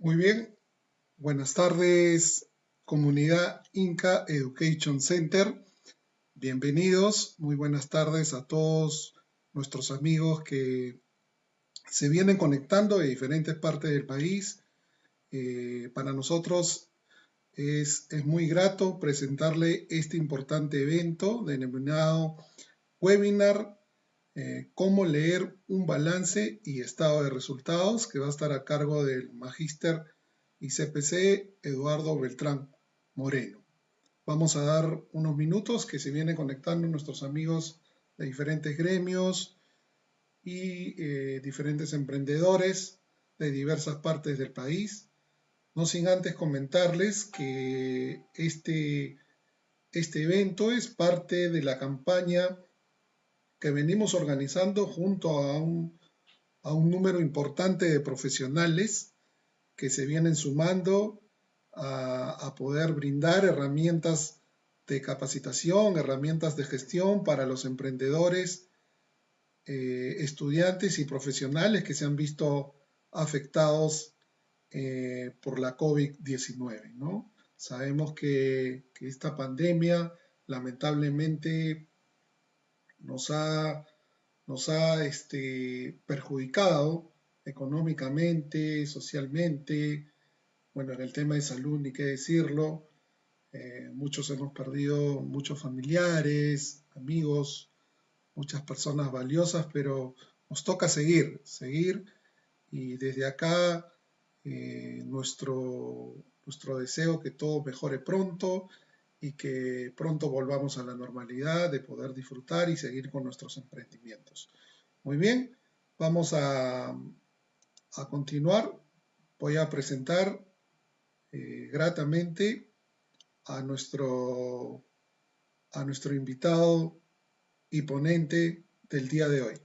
Muy bien, buenas tardes, comunidad Inca Education Center. Bienvenidos, muy buenas tardes a todos nuestros amigos que se vienen conectando de diferentes partes del país. Para nosotros es muy grato presentarle este importante evento denominado Webinar, Cómo leer un balance y estado de resultados, que va a estar a cargo del magíster y CPC Eduardo Beltrán Moreno. Vamos a dar unos minutos que se vienen conectando nuestros amigos de diferentes gremios y diferentes emprendedores de diversas partes del país. No sin antes comentarles que este evento es parte de la campaña que venimos organizando junto a un número importante de profesionales que se vienen sumando a poder brindar herramientas de capacitación, herramientas de gestión para los emprendedores, estudiantes y profesionales que se han visto afectados por la COVID-19, ¿no? Sabemos que esta pandemia lamentablemente nos ha, perjudicado económicamente, socialmente. Bueno, en el tema de salud ni qué decirlo. Muchos hemos perdido muchos familiares, amigos, muchas personas valiosas, pero nos toca seguir y desde acá nuestro deseo que todo mejore pronto y que pronto volvamos a la normalidad de poder disfrutar y seguir con nuestros emprendimientos. Muy bien, vamos a continuar. Voy a presentar gratamente a nuestro invitado y ponente del día de hoy.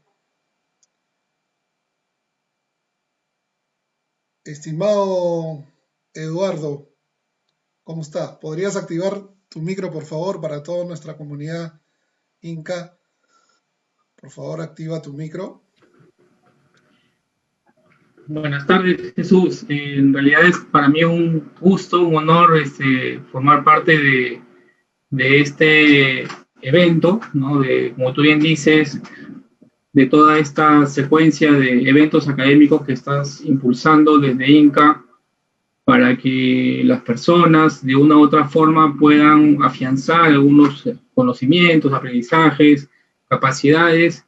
Estimado Eduardo, ¿cómo estás? ¿Podrías activar tu micro, por favor, para toda nuestra comunidad Inca? Por favor, activa tu micro. Buenas tardes, Jesús. En realidad es para mí un gusto, un honor formar parte de este evento, ¿no? Como tú bien dices, de toda esta secuencia de eventos académicos que estás impulsando desde INCA para que las personas de una u otra forma puedan afianzar algunos conocimientos, aprendizajes, capacidades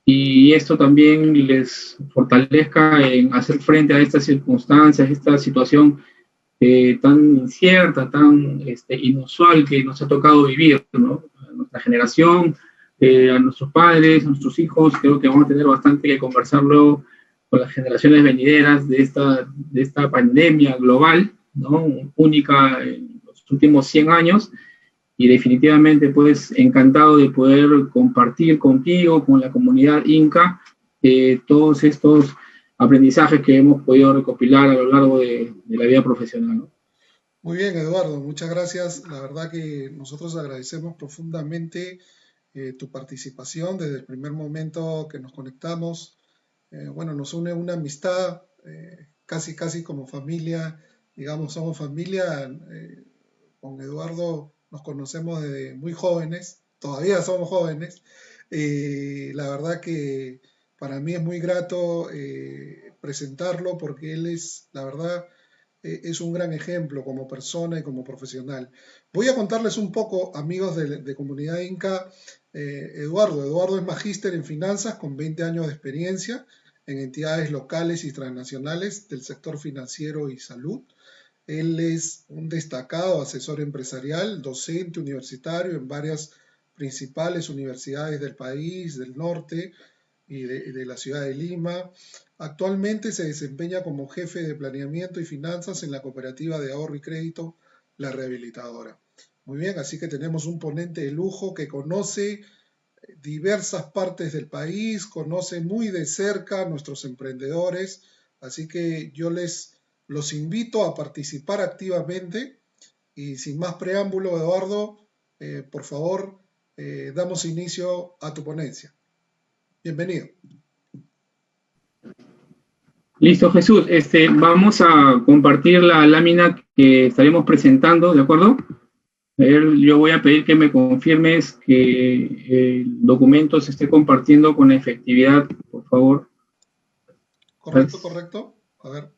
y esto también les fortalezca en hacer frente a estas circunstancias, esta situación tan incierta, tan inusual que nos ha tocado vivir, ¿no? A nuestra generación, a nuestros padres, a nuestros hijos, creo que vamos a tener bastante que conversarlo con las generaciones venideras de esta pandemia global, ¿no? Única en los últimos 100 años, y definitivamente pues encantado de poder compartir contigo, con la comunidad Inca, todos estos aprendizajes que hemos podido recopilar a lo largo de la vida profesional, ¿no? Muy bien, Eduardo, muchas gracias. La verdad que nosotros agradecemos profundamente tu participación desde el primer momento que nos conectamos. Bueno, nos une una amistad, casi como familia, digamos, somos familia. Con Eduardo nos conocemos desde muy jóvenes, todavía somos jóvenes. La verdad que para mí es muy grato presentarlo porque él es, la verdad, es un gran ejemplo como persona y como profesional. Voy a contarles un poco, amigos de Comunidad Inca, Eduardo es magíster en finanzas con 20 años de experiencia en entidades locales y transnacionales del sector financiero y salud. Él es un destacado asesor empresarial, docente universitario en varias principales universidades del país, del norte y de la ciudad de Lima. Actualmente se desempeña como jefe de planeamiento y finanzas en la cooperativa de ahorro y crédito La Rehabilitadora. Muy bien, así que tenemos un ponente de lujo que conoce diversas partes del país, conoce muy de cerca a nuestros emprendedores, así que los invito a participar activamente y sin más preámbulo, Eduardo, por favor, damos inicio a tu ponencia. Bienvenido. Listo, Jesús. Vamos a compartir la lámina que estaremos presentando, ¿de acuerdo? A ver, yo voy a pedir que me confirmes que el documento se esté compartiendo con efectividad, por favor. Correcto, correcto. A ver.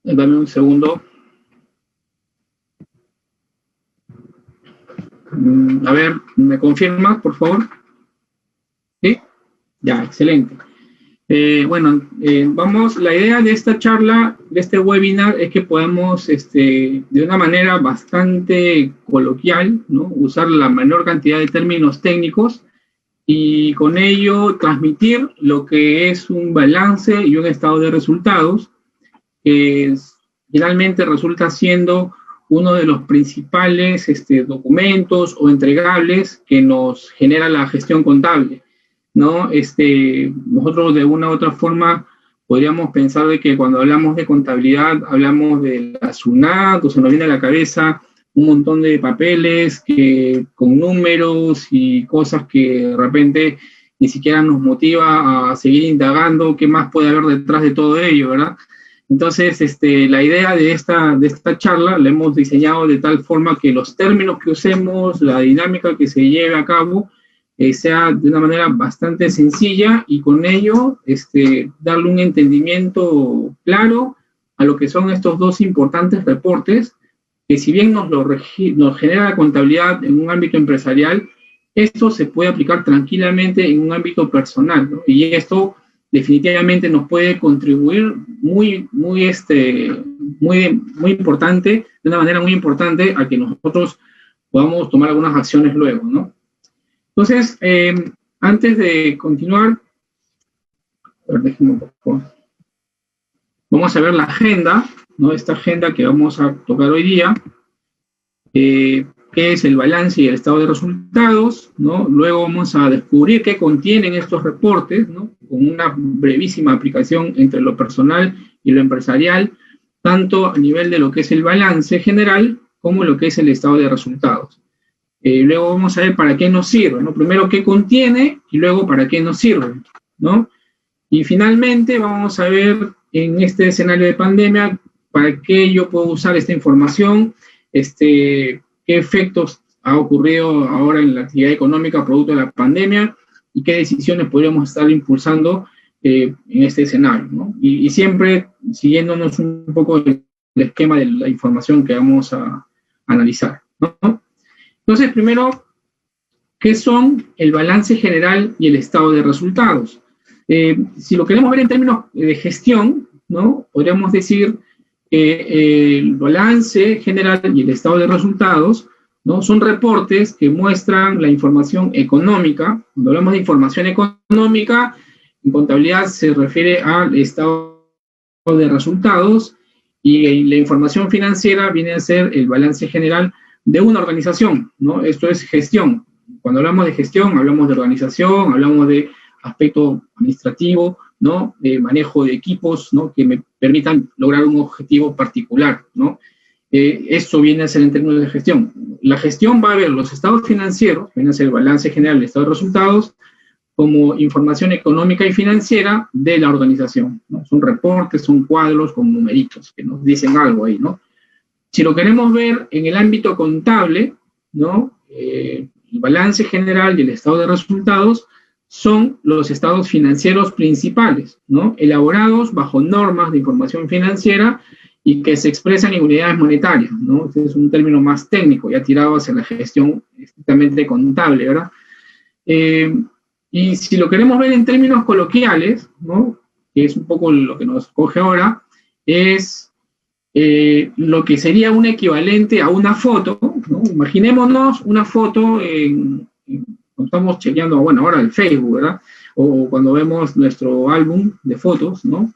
Dame un segundo. A ver, ¿me confirmas, por favor? ¿Sí? Ya, excelente. La idea de esta charla, de este webinar, es que podamos, de una manera bastante coloquial, ¿no?, usar la menor cantidad de términos técnicos y con ello transmitir lo que es un balance y un estado de resultados, que finalmente resulta siendo uno de los principales documentos o entregables que nos genera la gestión contable, ¿no? Nosotros de una u otra forma podríamos pensar de que cuando hablamos de contabilidad hablamos de la SUNAT, o se nos viene a la cabeza un montón de papeles con números y cosas que de repente ni siquiera nos motiva a seguir indagando qué más puede haber detrás de todo ello, ¿verdad? Entonces, la idea de esta charla la hemos diseñado de tal forma que los términos que usemos, la dinámica que se lleve a cabo, sea de una manera bastante sencilla y con ello darle un entendimiento claro a lo que son estos dos importantes reportes, que si bien nos genera la contabilidad en un ámbito empresarial, esto se puede aplicar tranquilamente en un ámbito personal, ¿no? Y esto definitivamente nos puede contribuir muy importante, de una manera muy importante, a que nosotros podamos tomar algunas acciones luego, ¿no? Entonces, antes de continuar, a ver, déjenme un poco. Vamos a ver la agenda, ¿no? Esta agenda que vamos a tocar hoy día, que es el balance y el estado de resultados, ¿no? Luego vamos a descubrir qué contienen estos reportes, ¿no?, con una brevísima aplicación entre lo personal y lo empresarial, tanto a nivel de lo que es el balance general como lo que es el estado de resultados. Luego vamos a ver para qué nos sirve, ¿no? Primero qué contiene y luego para qué nos sirve, ¿no? Y finalmente vamos a ver en este escenario de pandemia para qué yo puedo usar esta información, qué efectos ha ocurrido ahora en la actividad económica producto de la pandemia y qué decisiones podríamos estar impulsando en este escenario, ¿no? Y siempre siguiéndonos un poco el esquema de la información que vamos a analizar, ¿no? Entonces, primero, ¿qué son el balance general y el estado de resultados? Si lo queremos ver en términos de gestión, ¿no?, podríamos decir que el balance general y el estado de resultados, ¿no?, son reportes que muestran la información económica. Cuando hablamos de información económica, en contabilidad se refiere al estado de resultados, y la información financiera viene a ser el balance general de una organización, ¿no? Esto es gestión. Cuando hablamos de gestión, hablamos de organización, hablamos de aspecto administrativo, ¿no?, de manejo de equipos, ¿no?, que me permitan lograr un objetivo particular, ¿no? Eso viene a ser en términos de gestión. La gestión va a ver los estados financieros, viene a ser el balance general, el estado de resultados, como información económica y financiera de la organización, ¿no? Son reportes, son cuadros con numeritos que nos dicen algo ahí, ¿no? Si lo queremos ver en el ámbito contable, ¿no?, el balance general y el estado de resultados son los estados financieros principales, ¿no?, elaborados bajo normas de información financiera y que se expresan en unidades monetarias, ¿no? Este es un término más técnico, ya tirado hacia la gestión estrictamente contable, ¿verdad? Y si lo queremos ver en términos coloquiales, ¿no?, que es un poco lo que nos coge ahora, es lo que sería un equivalente a una foto, ¿no? Imaginémonos una foto cuando estamos chequeando, bueno, ahora el Facebook, ¿verdad? O cuando vemos nuestro álbum de fotos, ¿no?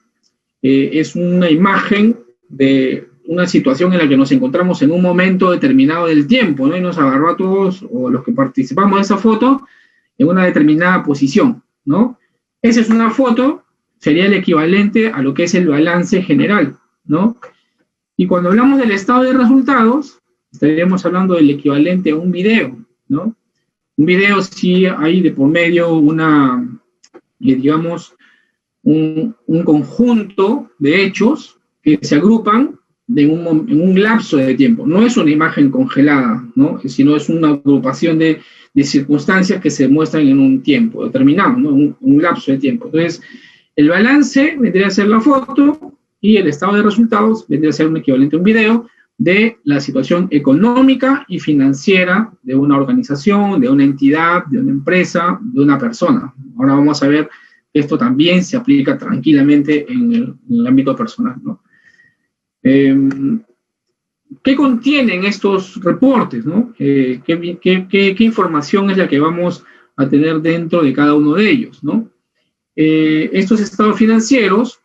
Es una imagen de una situación en la que nos encontramos en un momento determinado del tiempo, ¿no? Y nos agarró a todos, o los que participamos de esa foto, en una determinada posición, ¿no? Esa es una foto, sería el equivalente a lo que es el balance general, ¿no? Y cuando hablamos del estado de resultados, estaríamos hablando del equivalente a un video, ¿no? Un video sí hay de por medio una, digamos, un conjunto de hechos que se agrupan en un lapso de tiempo. No es una imagen congelada, ¿no? Sino es una agrupación de circunstancias que se muestran en un tiempo determinado, ¿no? Un lapso de tiempo. Entonces, el balance vendría a ser la foto y el estado de resultados vendría a ser un equivalente a un video de la situación económica y financiera de una organización, de una entidad, de una empresa, de una persona. Ahora vamos a ver que esto también se aplica tranquilamente en el ámbito personal, ¿no? ¿Qué contienen estos reportes, ¿no? ¿Qué información es la que vamos a tener dentro de cada uno de ellos, ¿no? Estos estados financieros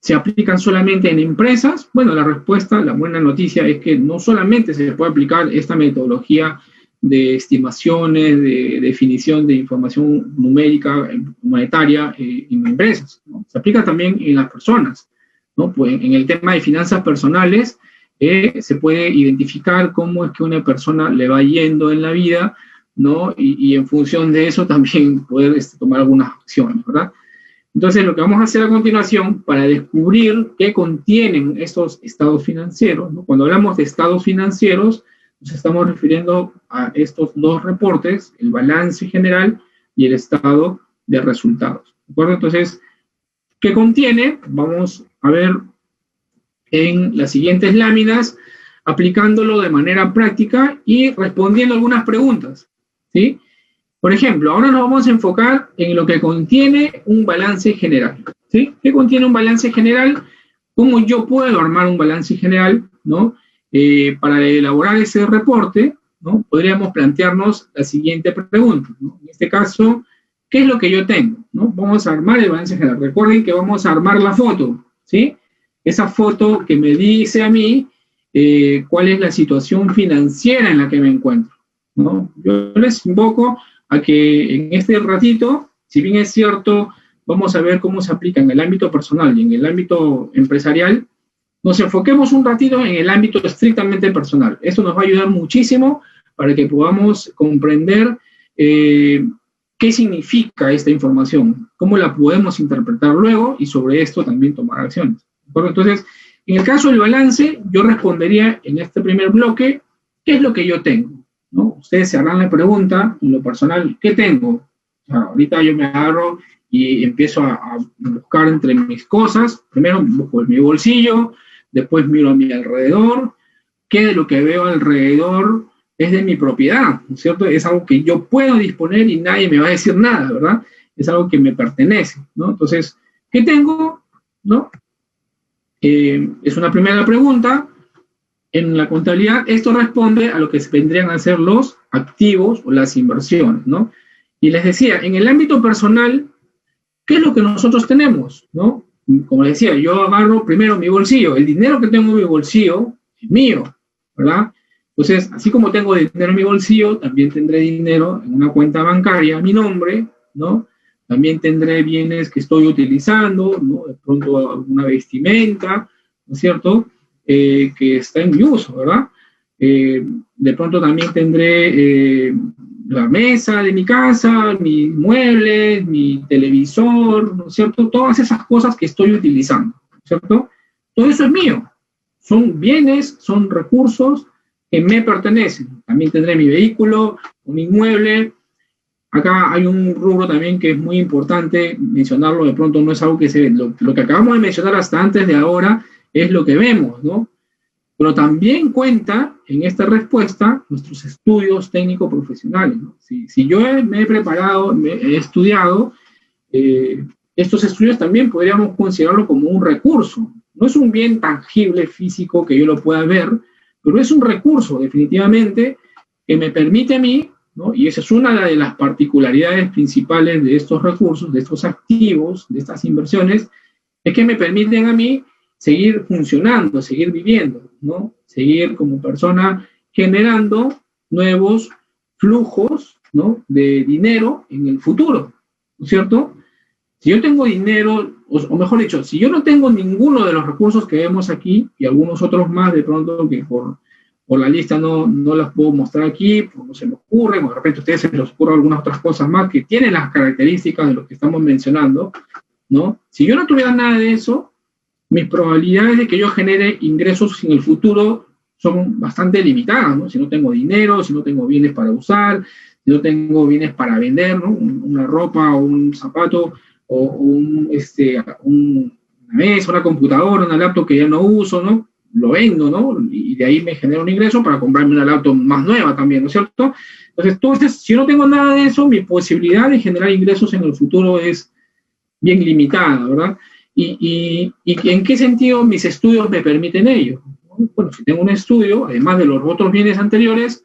se aplican solamente en empresas. Bueno, la respuesta, la buena noticia es que no solamente se puede aplicar esta metodología de estimaciones, de definición de información numérica, monetaria en empresas, ¿no? Se aplica también en las personas, ¿no? Pues en el tema de finanzas personales se puede identificar cómo es que una persona le va yendo en la vida, ¿no? Y en función de eso también poder tomar algunas acciones, ¿verdad? Entonces, lo que vamos a hacer a continuación para descubrir qué contienen estos estados financieros, ¿no? Cuando hablamos de estados financieros, nos estamos refiriendo a estos dos reportes, el balance general y el estado de resultados, ¿de acuerdo? Entonces, ¿qué contiene? Vamos a ver en las siguientes láminas, aplicándolo de manera práctica y respondiendo algunas preguntas, ¿sí? Por ejemplo, ahora nos vamos a enfocar en lo que contiene un balance general, ¿sí? ¿Qué contiene un balance general? ¿Cómo yo puedo armar un balance general, ¿no? Para elaborar ese reporte, ¿no? Podríamos plantearnos la siguiente pregunta, ¿no? En este caso, ¿qué es lo que yo tengo, ¿no? Vamos a armar el balance general. Recuerden que vamos a armar la foto, ¿sí? Esa foto que me dice a mí cuál es la situación financiera en la que me encuentro, ¿no? Yo les invoco a que en este ratito, si bien es cierto, vamos a ver cómo se aplica en el ámbito personal y en el ámbito empresarial, nos enfoquemos un ratito en el ámbito estrictamente personal. Esto nos va a ayudar muchísimo para que podamos comprender qué significa esta información, cómo la podemos interpretar luego y sobre esto también tomar acciones. ¿De acuerdo? Entonces, en el caso del balance, yo respondería en este primer bloque, ¿qué es lo que yo tengo? ¿No? Ustedes se harán la pregunta, en lo personal, ¿qué tengo? O sea, ahorita yo me agarro y empiezo a buscar entre mis cosas. Primero busco en mi bolsillo, después miro a mi alrededor, qué de lo que veo alrededor es de mi propiedad, ¿no es cierto? Es algo que yo puedo disponer y nadie me va a decir nada, ¿verdad? Es algo que me pertenece, ¿no? Entonces, ¿qué tengo? ¿No? Es una primera pregunta. En la contabilidad, esto responde a lo que vendrían a ser los activos o las inversiones, ¿no? Y les decía, en el ámbito personal, ¿qué es lo que nosotros tenemos, ¿no? Como les decía, yo agarro primero mi bolsillo. El dinero que tengo en mi bolsillo es mío, ¿verdad? Entonces, así como tengo dinero en mi bolsillo, también tendré dinero en una cuenta bancaria a mi nombre, ¿no? También tendré bienes que estoy utilizando, ¿no? De pronto alguna vestimenta, ¿no es cierto?, que está en mi uso, ¿verdad? De pronto también tendré la mesa de mi casa, mis muebles, mi televisor, ¿no es cierto? Todas esas cosas que estoy utilizando, ¿no es cierto? Todo eso es mío. Son bienes, son recursos que me pertenecen. También tendré mi vehículo, un inmueble. Acá hay un rubro también que es muy importante mencionarlo, de pronto no es algo que se ve. Lo que acabamos de mencionar hasta antes de ahora es lo que vemos, ¿no? Pero también cuenta en esta respuesta nuestros estudios técnico-profesionales, ¿no? Si yo me he preparado, me he estudiado, estos estudios también podríamos considerarlo como un recurso. No es un bien tangible, físico, que yo lo pueda ver, pero es un recurso, definitivamente, que me permite a mí, ¿no? Y esa es una de las particularidades principales de estos recursos, de estos activos, de estas inversiones, es que me permiten a mí seguir funcionando, seguir viviendo, ¿no? Seguir como persona generando nuevos flujos, ¿no?, de dinero en el futuro, ¿no es cierto? Si yo tengo dinero, o mejor dicho, si yo no tengo ninguno de los recursos que vemos aquí, y algunos otros más de pronto que por la lista no las puedo mostrar aquí, pues no se me ocurre, o de repente a ustedes se les ocurren algunas otras cosas más que tienen las características de lo que estamos mencionando, ¿no? Si yo no tuviera nada de eso, mis probabilidades de que yo genere ingresos en el futuro son bastante limitadas, ¿no? Si no tengo dinero, si no tengo bienes para usar, si no tengo bienes para vender, ¿no? Una ropa o un zapato o una mesa, una computadora, una laptop que ya no uso, ¿no? Lo vendo, ¿no? Y de ahí me genero un ingreso para comprarme una laptop más nueva también, ¿no es cierto? Entonces, si yo no tengo nada de eso, mi posibilidad de generar ingresos en el futuro es bien limitada, ¿verdad? ¿Y en qué sentido mis estudios me permiten ello? Bueno, si tengo un estudio, además de los otros bienes anteriores,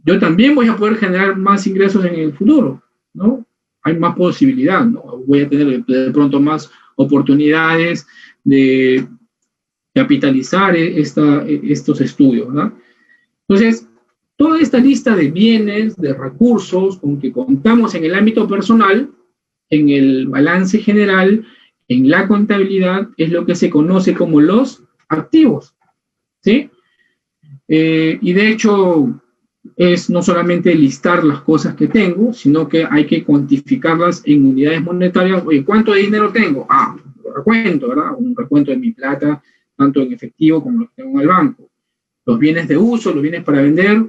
yo también voy a poder generar más ingresos en el futuro, ¿no? Hay más posibilidad, ¿no? Voy a tener de pronto más oportunidades de capitalizar estos estudios, ¿verdad? Entonces, toda esta lista de bienes, de recursos con que contamos en el ámbito personal, en el balance general, en la contabilidad, es lo que se conoce como los activos, ¿sí? Y de hecho, es no solamente listar las cosas que tengo, sino que hay que cuantificarlas en unidades monetarias. Oye, ¿cuánto de dinero tengo? Ah, lo recuento, ¿verdad? Un recuento de mi plata, tanto en efectivo como lo que tengo en el banco. Los bienes de uso, los bienes para vender,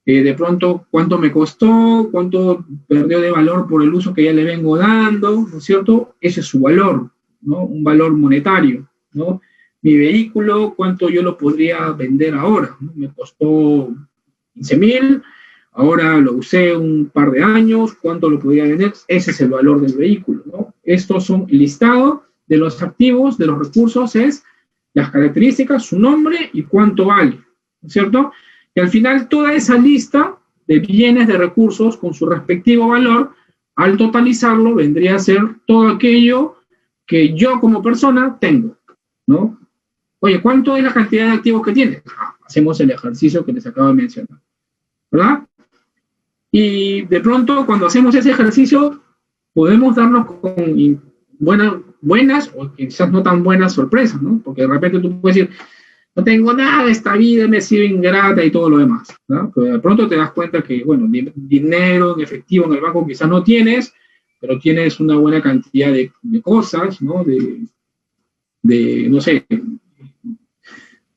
de pronto cuánto me costó, cuánto perdió de valor por el uso que ya le vengo dando, ¿no es cierto? Ese es su valor, ¿no? Un valor monetario, ¿no? Mi vehículo, cuánto yo lo podría vender ahora, ¿no? Me costó 15,000, ahora lo usé un par de años, cuánto lo podría vender, ese es el valor del vehículo, ¿no? Estos son el listado de los activos, de los recursos, es las características, su nombre y cuánto vale, ¿no es cierto? Y al final toda esa lista de bienes, de recursos con su respectivo valor, al totalizarlo vendría a ser todo aquello que yo como persona tengo, ¿no? Oye, ¿cuánto es la cantidad de activos que tienes? Hacemos el ejercicio que les acabo de mencionar, ¿verdad? Y de pronto cuando hacemos ese ejercicio podemos darnos con buenas o quizás no tan buenas sorpresas, ¿no? Porque de repente tú puedes decir, no tengo nada de esta vida, me he sido ingrata y todo lo demás, ¿no? Pero de pronto te das cuenta que, bueno, dinero en efectivo en el banco quizás no tienes, pero tienes una buena cantidad de cosas, ¿no? No sé,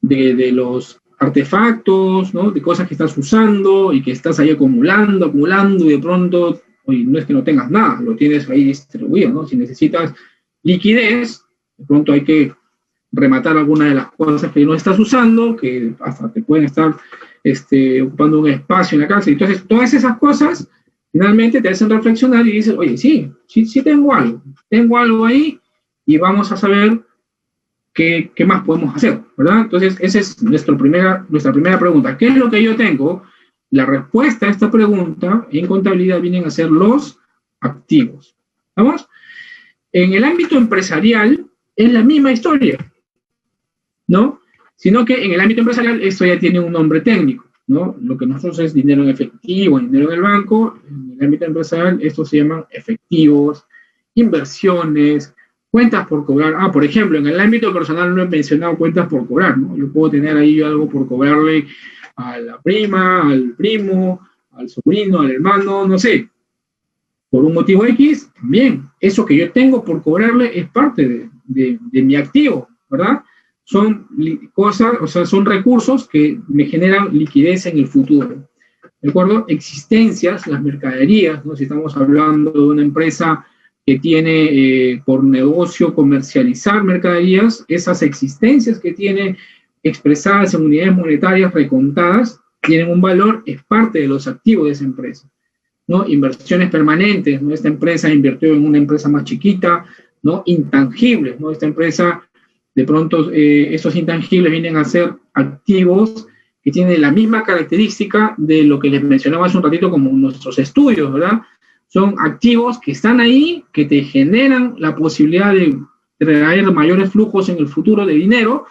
de los artefactos, ¿no? De cosas que estás usando y que estás ahí acumulando, y de pronto, oye, no es que no tengas nada, lo tienes ahí distribuido, ¿no? Si necesitas liquidez, de pronto hay que rematar algunas de las cosas que no estás usando, que hasta te pueden estar ocupando un espacio en la casa. Entonces, todas esas cosas finalmente te hacen reflexionar y dices, oye, sí tengo algo ahí y vamos a saber qué más podemos hacer, ¿verdad? Entonces, esa es nuestra primera pregunta. ¿Qué es lo que yo tengo? La respuesta a esta pregunta en contabilidad vienen a ser los activos. ¿Vamos? En el ámbito empresarial es la misma historia, ¿no? Sino que en el ámbito empresarial esto ya tiene un nombre técnico, ¿no? Lo que nosotros es dinero en efectivo, dinero en el banco, en el ámbito empresarial esto se llaman efectivos, inversiones, cuentas por cobrar. Por ejemplo, en el ámbito personal no he mencionado cuentas por cobrar, ¿no? Yo puedo tener ahí algo por cobrarle a la prima, al primo, al sobrino, al hermano, no sé. Por un motivo X, también, eso que yo tengo por cobrarle es parte de mi activo, ¿verdad? Son cosas, o sea, son recursos que me generan liquidez en el futuro. ¿De acuerdo? Existencias, las mercaderías, ¿no? Si estamos hablando de una empresa que tiene por negocio comercializar mercaderías, esas existencias que tiene expresadas en unidades monetarias recontadas, tienen un valor, es parte de los activos de esa empresa, ¿no? Inversiones permanentes, ¿no? Esta empresa invirtió en una empresa más chiquita, ¿no? Intangibles, ¿no? Esta empresa, de pronto, estos intangibles vienen a ser activos que tienen la misma característica de lo que les mencionaba hace un ratito como nuestros estudios, ¿verdad? Son activos que están ahí, que te generan la posibilidad de traer mayores flujos en el futuro de dinero,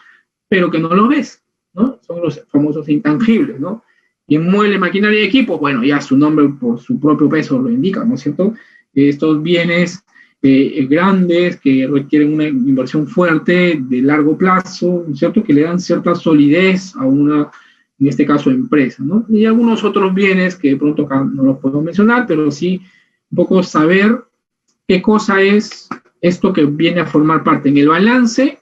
pero que no lo ves, ¿no? Son los famosos intangibles, ¿no? Inmueble, maquinaria y equipos, bueno, ya su nombre por su propio peso lo indica, ¿no es cierto? Estos bienes grandes que requieren una inversión fuerte de largo plazo, ¿no es cierto? Que le dan cierta solidez a una, en este caso, empresa, ¿no? Y algunos otros bienes que de pronto acá no los puedo mencionar, pero sí un poco saber qué cosa es esto que viene a formar parte en el balance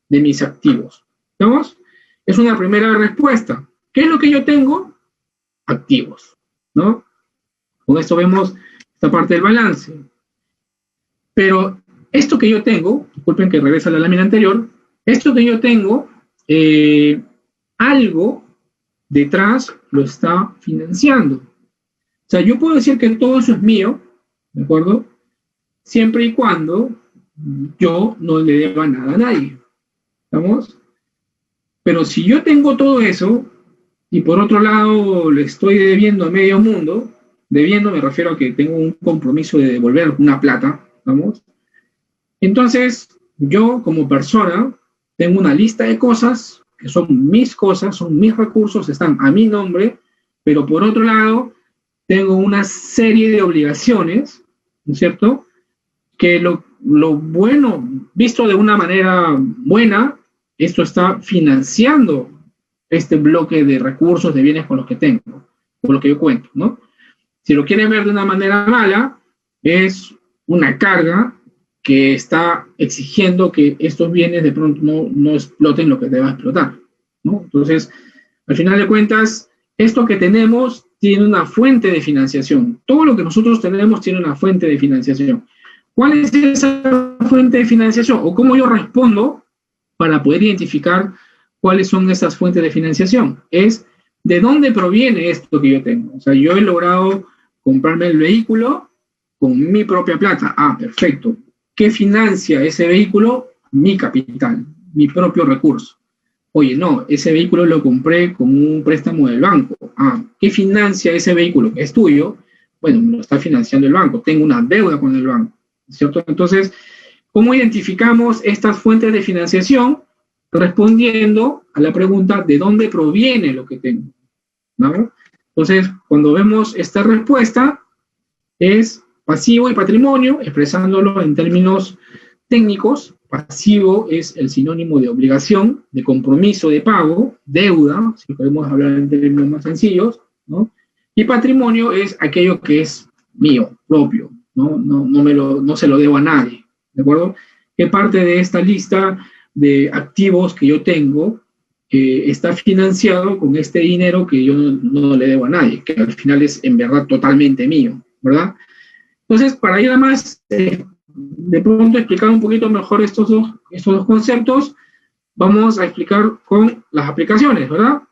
de mis activos. ¿Estamos? Es una primera respuesta. ¿Qué es lo que yo tengo? Activos, ¿no? Con esto vemos esta parte del balance. Pero esto que yo tengo, disculpen que regrese a la lámina anterior, esto que yo tengo, algo detrás lo está financiando. O sea, yo puedo decir que todo eso es mío, ¿de acuerdo? Siempre y cuando yo no le deba nada a nadie. ¿Estamos? Pero si yo tengo todo eso, y por otro lado le estoy debiendo a medio mundo, debiendo me refiero a que tengo un compromiso de devolver una plata, ¿vamos? Entonces, yo como persona tengo una lista de cosas que son mis cosas, son mis recursos, están a mi nombre, pero por otro lado, tengo una serie de obligaciones, ¿no es cierto? Que lo bueno, visto de una manera buena, esto está financiando este bloque de recursos, de bienes con los que tengo, con lo que yo cuento, ¿no? Si lo quieren ver de una manera mala, es una carga que está exigiendo que estos bienes de pronto no exploten lo que deba explotar, ¿no? Entonces, al final de cuentas, esto que tenemos tiene una fuente de financiación. Todo lo que nosotros tenemos tiene una fuente de financiación. ¿Cuál es esa fuente de financiación? ¿O cómo yo respondo para poder identificar cuáles son esas fuentes de financiación? Es de dónde proviene esto que yo tengo. O sea, yo he logrado comprarme el vehículo con mi propia plata. Ah, perfecto. ¿Qué financia ese vehículo? Mi capital, mi propio recurso. Oye, no, ese vehículo lo compré con un préstamo del banco. Ah, ¿qué financia ese vehículo que es tuyo? Bueno, me lo está financiando el banco. Tengo una deuda con el banco, ¿cierto? Entonces, ¿cómo identificamos estas fuentes de financiación? Respondiendo a la pregunta de dónde proviene lo que tengo, ¿no? Entonces, cuando vemos esta respuesta, es pasivo y patrimonio, expresándolo en términos técnicos. Pasivo es el sinónimo de obligación, de compromiso de pago, deuda, si podemos hablar en términos más sencillos, ¿no? Y patrimonio es aquello que es mío, propio, ¿no? No se lo debo a nadie, ¿de acuerdo? ¿Qué parte de esta lista de activos que yo tengo está financiado con este dinero que yo no le debo a nadie, que al final es en verdad totalmente mío, ¿verdad? Entonces, para ir a más, de pronto explicar un poquito mejor estos dos conceptos, vamos a explicar con las aplicaciones, ¿verdad?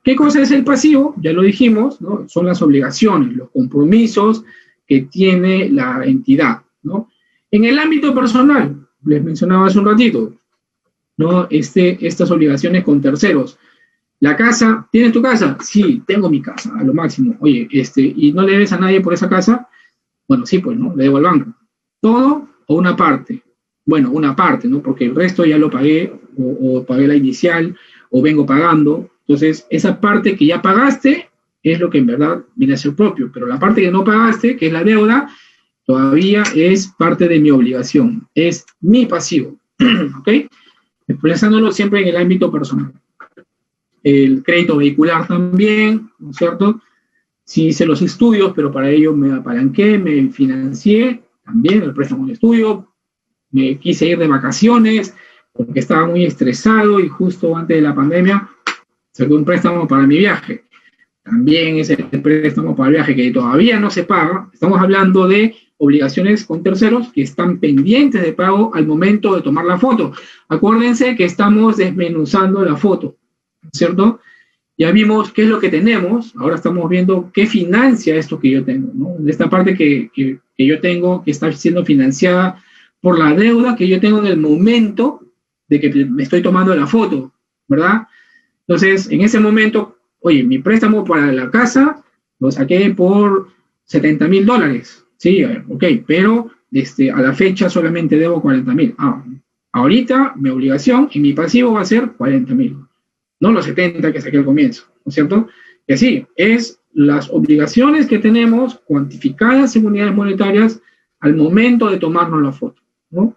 ¿Qué cosa es el pasivo? Ya lo dijimos, ¿no? Son las obligaciones, los compromisos que tiene la entidad, ¿no? En el ámbito personal, les mencionaba hace un ratito, ¿no? Estas obligaciones con terceros. La casa, ¿tienes tu casa? Sí, tengo mi casa, a lo máximo. Oye, ¿y no le debes a nadie por esa casa? Bueno, sí, pues, ¿no? Le debo al banco. ¿Todo o una parte? Bueno, una parte, ¿no? Porque el resto ya lo pagué, o pagué la inicial, o vengo pagando. Entonces, esa parte que ya pagaste es lo que en verdad viene a ser propio, pero la parte que no pagaste, que es la deuda, todavía es parte de mi obligación, es mi pasivo, ¿ok? Expresándolo siempre en el ámbito personal. El crédito vehicular también, ¿no es cierto? Sí hice los estudios, pero para ello me apalanqué, me financié, también el préstamo de estudio, me quise ir de vacaciones porque estaba muy estresado y justo antes de la pandemia saqué un préstamo para mi viaje. También ese préstamo para el viaje que todavía no se paga. Estamos hablando de obligaciones con terceros que están pendientes de pago al momento de tomar la foto. Acuérdense que estamos desmenuzando la foto, ¿cierto? Ya vimos qué es lo que tenemos, ahora estamos viendo qué financia esto que yo tengo, ¿no? Esta parte que yo tengo, que está siendo financiada por la deuda que yo tengo en el momento de que me estoy tomando la foto, ¿verdad? Entonces, en ese momento, oye, mi préstamo para la casa lo saqué por $70,000, sí, ok, pero a la fecha solamente debo 40,000. Ahorita mi obligación y mi pasivo va a ser 40,000. No los 70 que saqué al comienzo, ¿no es cierto? Que sí, es las obligaciones que tenemos cuantificadas en unidades monetarias al momento de tomarnos la foto, ¿no?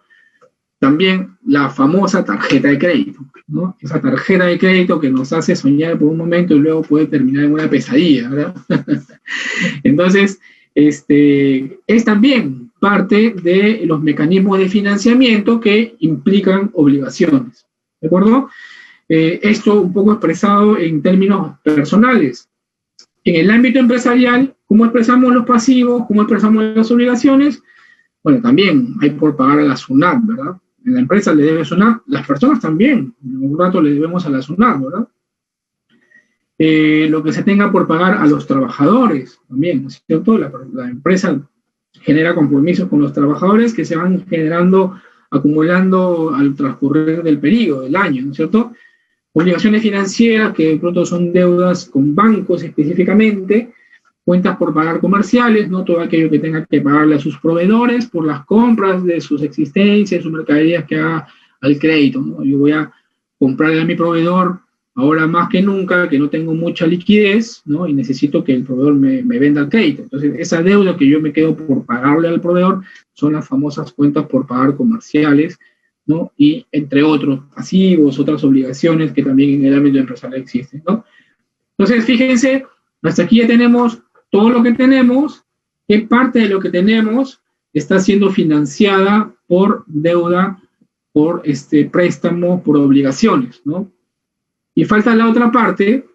También la famosa tarjeta de crédito, ¿no? Esa tarjeta de crédito que nos hace soñar por un momento y luego puede terminar en una pesadilla, ¿verdad? Entonces, es también parte de los mecanismos de financiamiento que implican obligaciones. ¿De acuerdo? Esto un poco expresado en términos personales. En el ámbito empresarial, ¿cómo expresamos los pasivos? ¿Cómo expresamos las obligaciones? Bueno, también hay por pagar a la SUNAT, ¿verdad? En la empresa le debe SUNAT, las personas también, en un rato le debemos a la SUNAT, ¿verdad? Lo que se tenga por pagar a los trabajadores, también, ¿no es cierto? La empresa genera compromisos con los trabajadores que se van generando, acumulando al transcurrir del periodo, del año, ¿no es cierto? Obligaciones financieras, que de pronto son deudas con bancos específicamente, cuentas por pagar comerciales, ¿no? Todo aquello que tenga que pagarle a sus proveedores por las compras de sus existencias, sus mercaderías que haga al crédito, ¿no? Yo voy a comprarle a mi proveedor ahora más que nunca, que no tengo mucha liquidez, ¿no? Y necesito que el proveedor me venda el crédito. Entonces, esa deuda que yo me quedo por pagarle al proveedor son las famosas cuentas por pagar comerciales, ¿no? Y entre otros pasivos, otras obligaciones que también en el ámbito empresarial existen, ¿no? Entonces, fíjense, hasta aquí ya tenemos todo lo que tenemos, qué parte de lo que tenemos está siendo financiada por deuda, por préstamo, por obligaciones, ¿no? Y falta la otra parte,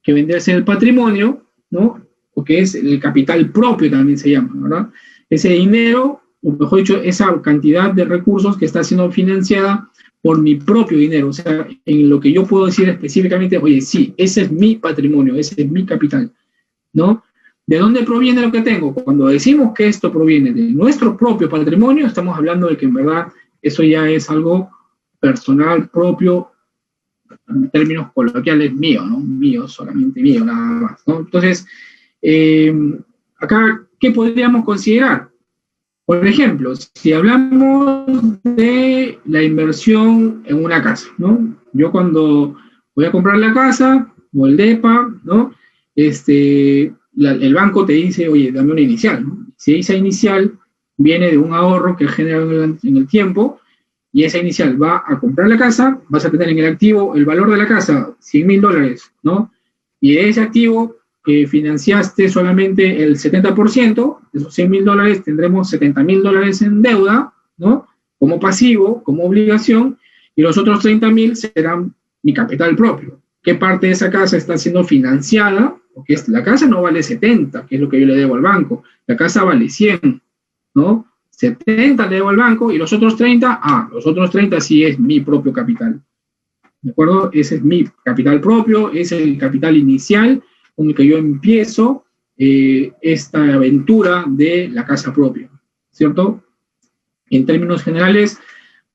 que vendría a ser el patrimonio, ¿no? O que es el capital propio también se llama, ¿verdad? Ese dinero, o mejor dicho, esa cantidad de recursos que está siendo financiada por mi propio dinero, o sea, en lo que yo puedo decir específicamente, oye, sí, ese es mi patrimonio, ese es mi capital, ¿no? ¿De dónde proviene lo que tengo? Cuando decimos que esto proviene de nuestro propio patrimonio, estamos hablando de que en verdad eso ya es algo personal, propio, en términos coloquiales, mío, ¿no? Mío, solamente mío, nada más, ¿no? Entonces, acá, ¿qué podríamos considerar? Por ejemplo, si hablamos de la inversión en una casa, ¿no? Yo cuando voy a comprar la casa, o el DEPA, ¿no? El banco te dice, oye, dame una inicial, ¿no? Si esa inicial viene de un ahorro que genera en el tiempo, y esa inicial va a comprar la casa, vas a tener en el activo el valor de la casa, $100,000, ¿no? Y de ese activo financiaste solamente el 70%, de esos $100,000 tendremos $70,000 en deuda, ¿no? Como pasivo, como obligación, y los otros 30,000 serán mi capital propio. ¿Qué parte de esa casa está siendo financiada? Porque la casa no vale 70, que es lo que yo le debo al banco, la casa vale 100, ¿no? 70 le debo al banco y los otros 30, los otros 30 sí es mi propio capital. ¿De acuerdo? Ese es mi capital propio, es el capital inicial con el que yo empiezo esta aventura de la casa propia, ¿cierto? En términos generales,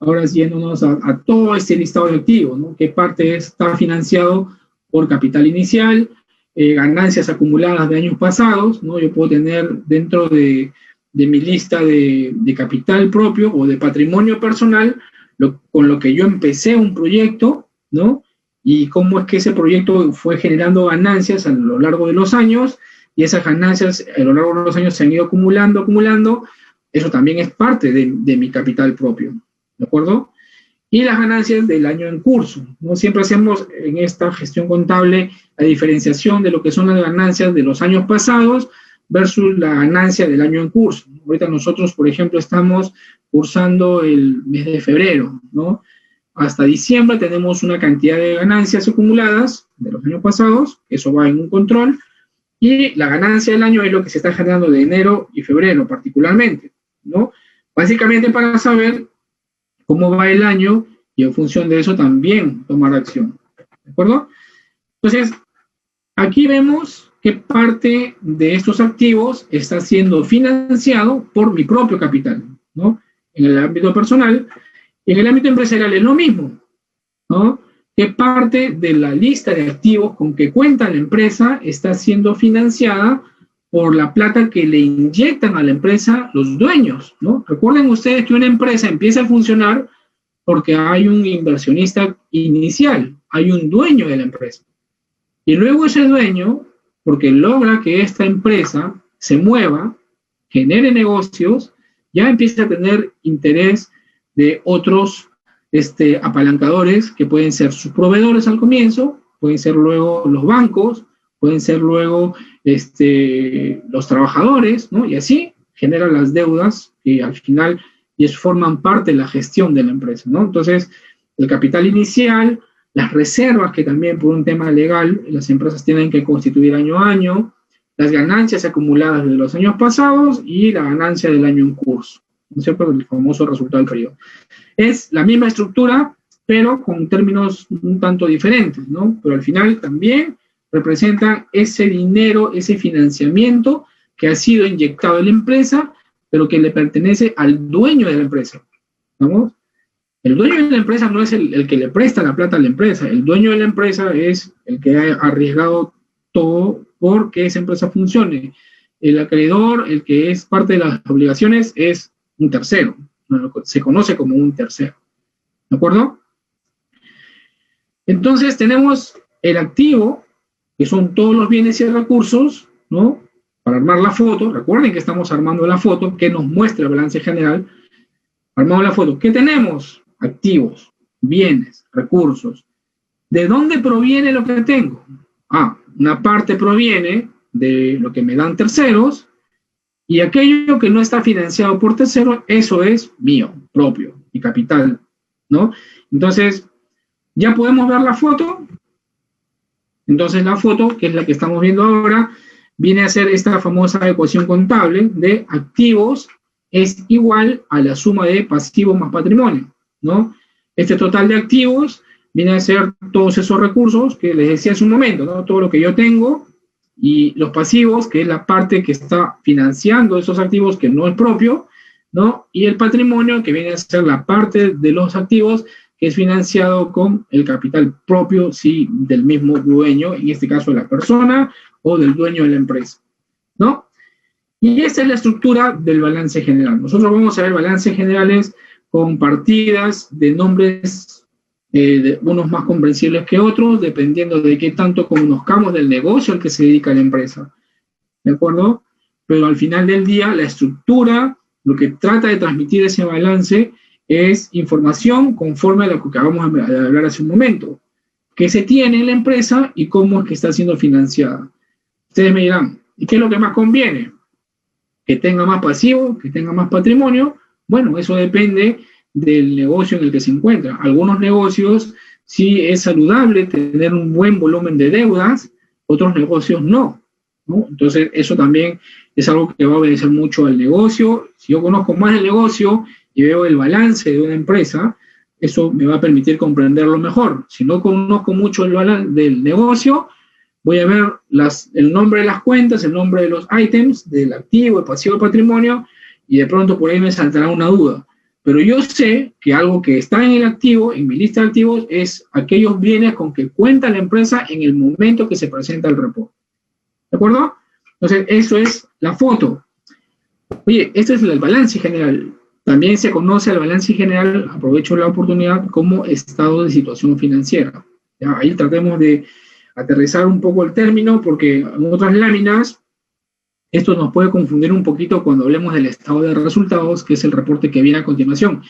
ahora yéndonos a todo este listado de activos, ¿no? ¿Qué parte está financiado por capital inicial, ganancias acumuladas de años pasados, ¿no? Yo puedo tener dentro de mi lista de capital propio o de patrimonio personal, con lo que yo empecé un proyecto, ¿no? Y cómo es que ese proyecto fue generando ganancias a lo largo de los años, y esas ganancias a lo largo de los años se han ido acumulando, eso también es parte de mi capital propio, ¿de acuerdo? Y las ganancias del año en curso, ¿no? Siempre hacemos en esta gestión contable la diferenciación de lo que son las ganancias de los años pasados versus la ganancia del año en curso. Ahorita nosotros, por ejemplo, estamos cursando el mes de febrero, ¿no? Hasta diciembre tenemos una cantidad de ganancias acumuladas de los años pasados, eso va en un control, y la ganancia del año es lo que se está generando de enero y febrero particularmente, ¿no? Básicamente para saber cómo va el año y en función de eso también tomar acción, ¿de acuerdo? Entonces, aquí vemos qué parte de estos activos está siendo financiado por mi propio capital, ¿no? En el ámbito personal. En el ámbito empresarial es lo mismo, ¿no? ¿Qué parte de la lista de activos con que cuenta la empresa está siendo financiada por la plata que le inyectan a la empresa los dueños, ¿no? Recuerden ustedes que una empresa empieza a funcionar porque hay un inversionista inicial, hay un dueño de la empresa. Y luego ese dueño, porque logra que esta empresa se mueva, genere negocios, ya empieza a tener interés de otros apalancadores que pueden ser sus proveedores al comienzo, pueden ser luego los bancos, pueden ser luego los trabajadores, ¿no? Y así genera las deudas, que al final forman parte de la gestión de la empresa, ¿no? Entonces, el capital inicial, las reservas, que también por un tema legal las empresas tienen que constituir año a año, las ganancias acumuladas de los años pasados y la ganancia del año en curso, ¿no es cierto? El famoso resultado del periodo. Es la misma estructura, pero con términos un tanto diferentes, ¿no? Pero al final también representan ese dinero, ese financiamiento que ha sido inyectado en la empresa, pero que le pertenece al dueño de la empresa, ¿vamos? El dueño de la empresa no es el que le presta la plata a la empresa, el dueño de la empresa es el que ha arriesgado todo porque esa empresa funcione. El acreedor, el que es parte de las obligaciones, es un tercero, se conoce como un tercero, ¿de acuerdo? Entonces tenemos el activo, que son todos los bienes y recursos, ¿no? Para armar la foto, recuerden que estamos armando la foto que nos muestra el balance general. Armamos la foto. ¿Qué tenemos? Activos, bienes, recursos. ¿De dónde proviene lo que tengo? Una parte proviene de lo que me dan terceros y aquello que no está financiado por terceros, eso es mío, propio, mi capital, ¿no? Entonces, ¿ya podemos ver la foto? Entonces la foto, que es la que estamos viendo ahora, viene a ser esta famosa ecuación contable de activos es igual a la suma de pasivos más patrimonio, ¿no? Este total de activos viene a ser todos esos recursos que les decía hace un momento, ¿no? Todo lo que yo tengo y los pasivos, que es la parte que está financiando esos activos que no es propio, ¿no? Y el patrimonio, que viene a ser la parte de los activos que es financiado con el capital propio, sí, del mismo dueño, en este caso de la persona o del dueño de la empresa, ¿no? Y esa es la estructura del balance general. Nosotros vamos a ver balances generales con partidas de nombres, de unos más comprensibles que otros, dependiendo de qué tanto conozcamos del negocio al que se dedica la empresa, ¿de acuerdo? Pero al final del día, la estructura, lo que trata de transmitir ese balance es información conforme a lo que acabamos de hablar hace un momento, qué se tiene en la empresa y cómo es que está siendo financiada. Ustedes me dirán, ¿y qué es lo que más conviene? ¿Que tenga más pasivo? ¿Que tenga más patrimonio? Bueno, eso depende del negocio en el que se encuentra. Algunos negocios sí es saludable tener un buen volumen de deudas, otros negocios no, ¿no? Entonces, eso también es algo que va a obedecer mucho al negocio. Si yo conozco más el negocio y veo el balance de una empresa, eso me va a permitir comprenderlo mejor. Si no conozco mucho el balance del negocio, voy a ver el nombre de las cuentas, el nombre de los ítems, del activo, el pasivo, el patrimonio, y de pronto por ahí me saltará una duda. Pero yo sé que algo que está en el activo, en mi lista de activos, es aquellos bienes con que cuenta la empresa en el momento que se presenta el reporte. ¿De acuerdo? Entonces, eso es la foto. Oye, este es el balance general. También se conoce el balance general, aprovecho la oportunidad, como estado de situación financiera. ¿Ya? Ahí tratemos de aterrizar un poco el término, porque en otras láminas esto nos puede confundir un poquito cuando hablemos del estado de resultados, que es el reporte que viene a continuación.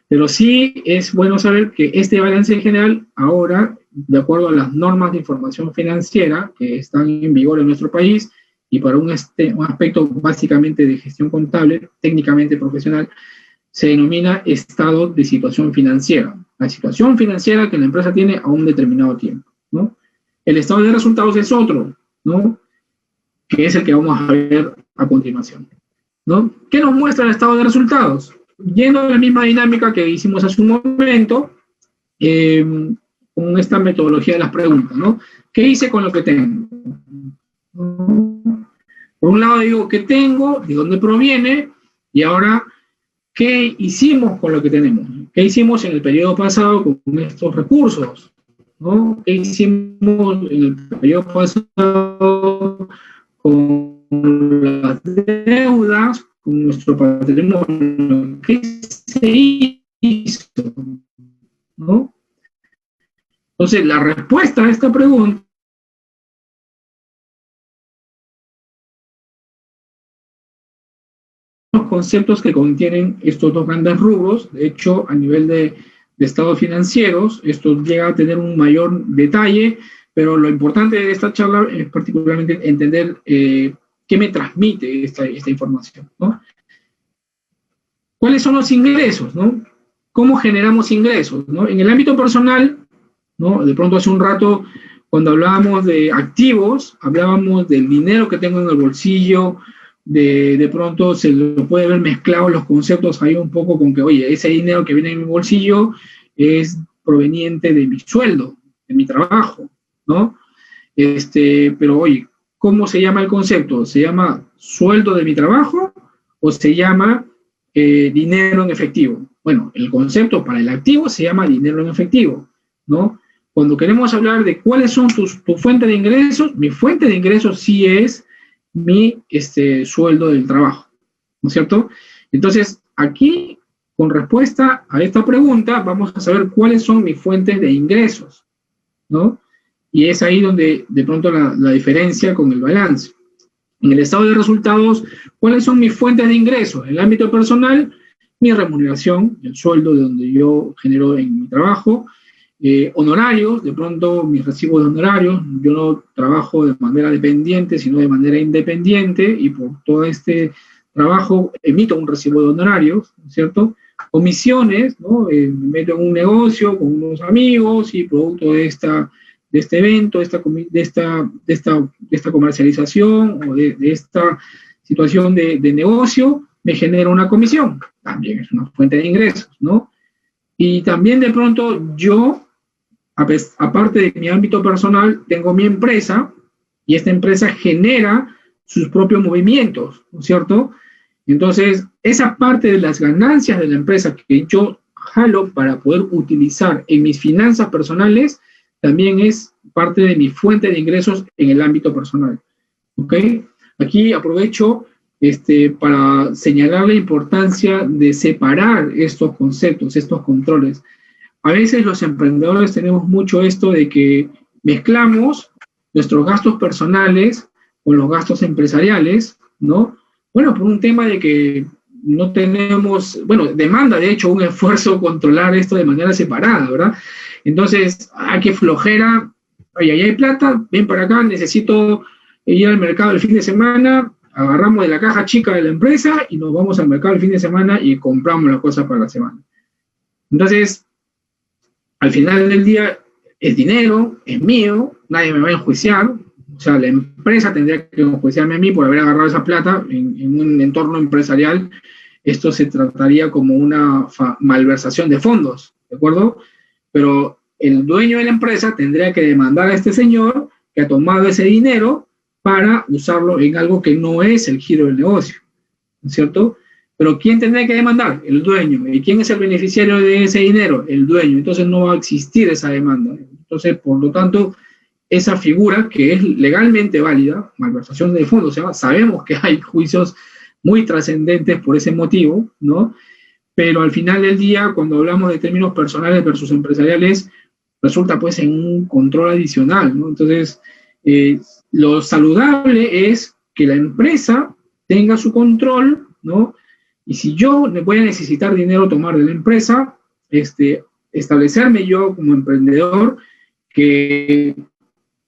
Pero sí es bueno saber que este balance general ahora, de acuerdo a las normas de información financiera que están en vigor en nuestro país, y para un aspecto básicamente de gestión contable, técnicamente profesional, se denomina estado de situación financiera. La situación financiera que la empresa tiene a un determinado tiempo, ¿no? El estado de resultados es otro, ¿no? Que es el que vamos a ver a continuación, ¿no? ¿Qué nos muestra el estado de resultados? Yendo a la misma dinámica que hicimos hace un momento, con esta metodología de las preguntas, ¿no? ¿Qué hice con lo que tengo? Por un lado digo, ¿qué tengo? ¿De dónde proviene? Y ahora, ¿qué hicimos con lo que tenemos? ¿Qué hicimos en el periodo pasado con estos recursos? ¿No? ¿Qué hicimos en el periodo pasado con las deudas, con nuestro patrimonio? ¿Qué se hizo? ¿No? Entonces, la respuesta a esta pregunta los conceptos que contienen estos dos grandes rubros. De hecho, a nivel de estados financieros, esto llega a tener un mayor detalle, pero lo importante de esta charla es particularmente entender ¿Qué me transmite esta información, ¿no? ¿Cuáles son los ingresos, no? ¿Cómo generamos ingresos, no? En el ámbito personal, ¿no? De pronto hace un rato, cuando hablábamos de activos, hablábamos del dinero que tengo en el bolsillo, de pronto se lo puede ver mezclado los conceptos ahí un poco con que, oye, ese dinero que viene en mi bolsillo es proveniente de mi sueldo, de mi trabajo, ¿no? Pero oye, ¿cómo se llama el concepto? ¿Se llama sueldo de mi trabajo o se llama dinero en efectivo? Bueno, el concepto para el activo se llama dinero en efectivo, ¿no? Cuando queremos hablar de cuáles son tu fuente de ingresos, mi fuente de ingresos sí es mi sueldo del trabajo, ¿no es cierto? Entonces, aquí, con respuesta a esta pregunta, vamos a saber cuáles son mis fuentes de ingresos, ¿no? Y es ahí donde de pronto la diferencia con el balance. En el estado de resultados, ¿cuáles son mis fuentes de ingresos? En el ámbito personal, mi remuneración, el sueldo de donde yo genero en mi trabajo, honorarios, de pronto mis recibos de honorarios, yo no trabajo de manera dependiente, sino de manera independiente, y por todo este trabajo emito un recibo de honorarios, ¿cierto? Comisiones, ¿no? Me meto en un negocio con unos amigos y producto de este evento, de esta comercialización o de esta situación de negocio, me genera una comisión, también es una fuente de ingresos, ¿no? Y también de pronto yo, aparte de mi ámbito personal, tengo mi empresa y esta empresa genera sus propios movimientos, ¿no es cierto? Entonces, esa parte de las ganancias de la empresa que yo jalo para poder utilizar en mis finanzas personales, también es parte de mi fuente de ingresos en el ámbito personal, ¿ok? Aquí aprovecho para señalar la importancia de separar estos conceptos, estos controles. A veces los emprendedores tenemos mucho esto de que mezclamos nuestros gastos personales con los gastos empresariales, ¿no? Bueno, por un tema de que no tenemos, bueno, demanda de hecho un esfuerzo controlar esto de manera separada, ¿verdad? Entonces, qué flojera, oye, ahí hay plata, ven para acá, necesito ir al mercado el fin de semana, agarramos de la caja chica de la empresa y nos vamos al mercado el fin de semana y compramos las cosas para la semana. Entonces, al final del día, es dinero, es mío, nadie me va a enjuiciar, o sea, la empresa tendría que enjuiciarme a mí por haber agarrado esa plata en un entorno empresarial. Esto se trataría como una malversación de fondos, ¿de acuerdo? Pero el dueño de la empresa tendría que demandar a este señor que ha tomado ese dinero para usarlo en algo que no es el giro del negocio, ¿no es cierto? Pero ¿quién tendría que demandar? El dueño. ¿Y quién es el beneficiario de ese dinero? El dueño. Entonces no va a existir esa demanda. Entonces, por lo tanto, esa figura que es legalmente válida, malversación de fondos, o sea, sabemos que hay juicios muy trascendentes por ese motivo, ¿no? Pero al final del día, cuando hablamos de términos personales versus empresariales, resulta pues en un control adicional, ¿no? Entonces, lo saludable es que la empresa tenga su control, ¿no? Y si yo voy a necesitar dinero tomar de la empresa, establecerme yo como emprendedor que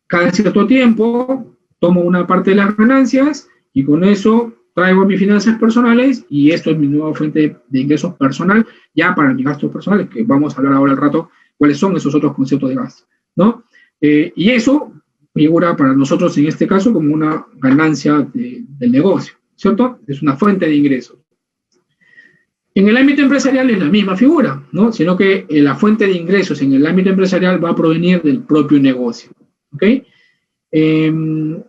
cada cierto tiempo tomo una parte de las ganancias y con eso traigo mis finanzas personales y esto es mi nueva fuente de ingresos personal ya para mis gastos personales, que vamos a hablar ahora al rato cuáles son esos otros conceptos de gasto, ¿no? Y eso figura para nosotros en este caso como una ganancia del negocio, ¿cierto? Es una fuente de ingresos. En el ámbito empresarial es la misma figura, ¿no? Sino que la fuente de ingresos en el ámbito empresarial va a provenir del propio negocio, ¿ok?